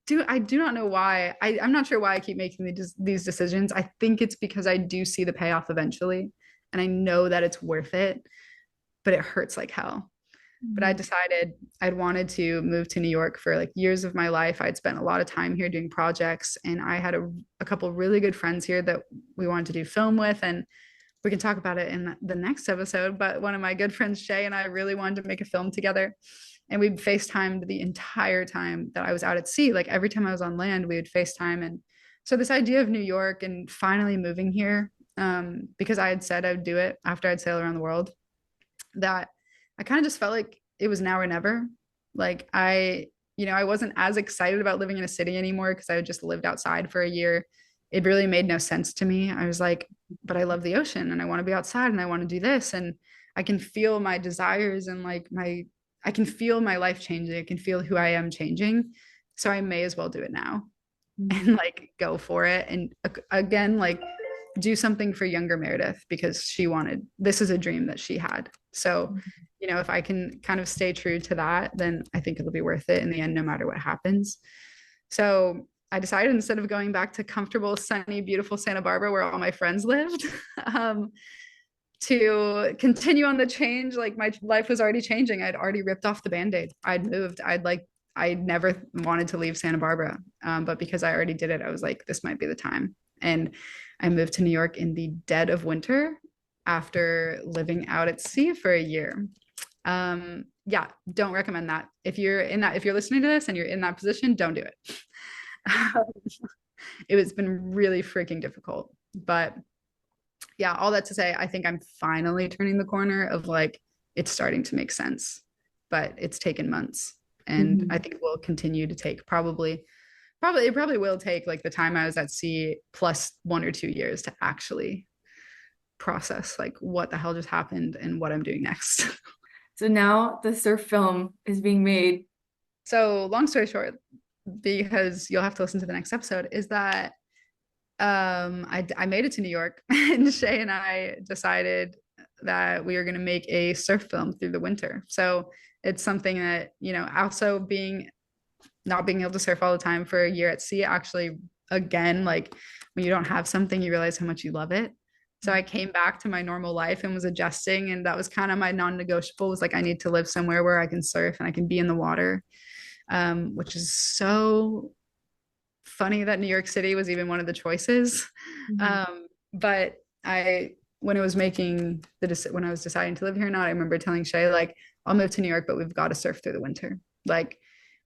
do not know why. I'm not sure why I keep making these decisions. I think it's because I do see the payoff eventually, and I know that it's worth it, but it hurts like hell. But I Mhm. decided I'd wanted to move to New York for like years of my life. I'd spent a lot of time here doing projects, and I had a couple really good friends here that we wanted to do film with. And we can talk about it in the next episode, but one of my good friends, Shay, and I really wanted to make a film together. And we FaceTimed the entire time that I was out at sea. Like every time I was on land, we would FaceTime. And so this idea of New York and finally moving here, because I had said I would do it after I'd sail around the world, that I kind of just felt like it was now or never. Like I wasn't as excited about living in a city anymore because I had just lived outside for a year. It really made no sense to me. I was like, but I love the ocean and I want to be outside and I want to do this. And I can feel my desires and like I can feel my life changing. I can feel who I am changing. So I may as well do it now and like go for it. And again, like do something for younger Meredith because this is a dream that she had. So, if I can kind of stay true to that, then I think it'll be worth it in the end, no matter what happens. So I decided instead of going back to comfortable, sunny, beautiful Santa Barbara where all my friends lived, to continue on the change. Like my life was already changing. I'd already ripped off the Band-Aid. I'd moved. I never wanted to leave Santa Barbara. But because I already did it, I was like, this might be the time. And I moved to New York in the dead of winter after living out at sea for a year. Yeah, don't recommend that. If you're listening to this and you're in that position, don't do it. It's been really freaking difficult. But yeah, all that to say, I think I'm finally turning the corner of like, it's starting to make sense, but it's taken months. And I think it will continue to take it probably will take like the time I was at sea plus 1 or 2 years to actually process like what the hell just happened and what I'm doing next. So now the surf film is being made. So long story short, because you'll have to listen to the next episode, is that I made it to New York and Shay and I decided that we were going to make a surf film through the winter. So it's something that, also not being able to surf all the time for a year at sea, actually, again, like when you don't have something, you realize how much you love it. So I came back to my normal life and was adjusting. And that was kind of my non-negotiable, was like, I need to live somewhere where I can surf and I can be in the water, which is so funny that New York City was even one of the choices. But when I was deciding to live here or not, I remember telling Shay, like, I'll move to New York, but we've got to surf through the winter. Like,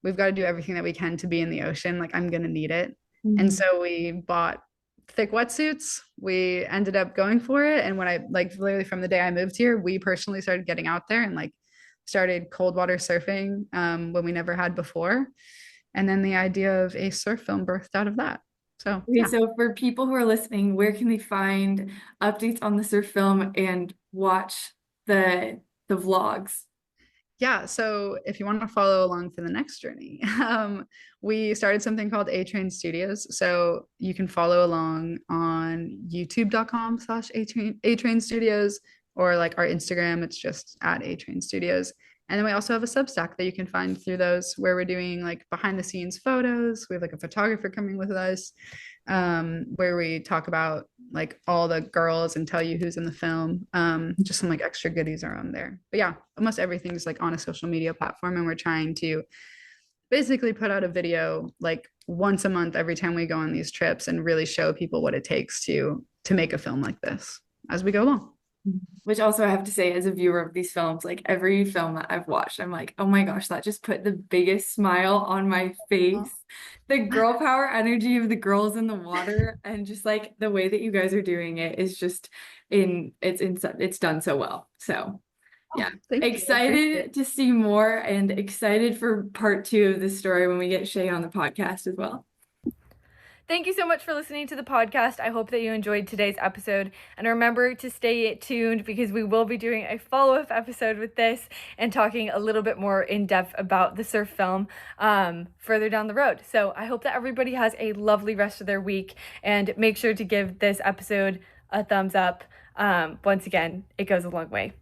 we've got to do everything that we can to be in the ocean. Like, I'm going to need it. And so we bought thick wetsuits. We ended up going for it. And when I, like, literally from the day I moved here, we personally started getting out there and like started cold water surfing when we never had before. And then the idea of a surf film birthed out of that. So, okay, yeah. So for people who are listening, where can they find updates on the surf film and watch the vlogs? Yeah, so if you want to follow along for the next journey, we started something called A-Train Studios. So you can follow along on youtube.com/A-Train Studios, or like our Instagram, it's just at A-Train Studios. And then we also have a Substack that you can find through those, where we're doing like behind the scenes photos. We have like a photographer coming with us, where we talk about like all the girls and tell you who's in the film. Just some like extra goodies are on there. But yeah, almost everything's like on a social media platform, and we're trying to basically put out a video like once a month every time we go on these trips and really show people what it takes to make a film like this as we go along. Which also I have to say, as a viewer of these films, like every film that I've watched, I'm like, oh my gosh, that just put the biggest smile on my face. The girl power energy of the girls in the water, and just like the way that you guys are doing it is just it's done so well. So yeah, excited to see more and excited for part 2 of this story when we get Shay on the podcast as well. Thank you so much for listening to the podcast. I hope that you enjoyed today's episode. And remember to stay tuned, because we will be doing a follow-up episode with this and talking a little bit more in depth about the surf film further down the road. So I hope that everybody has a lovely rest of their week, and make sure to give this episode a thumbs up. Once again, it goes a long way.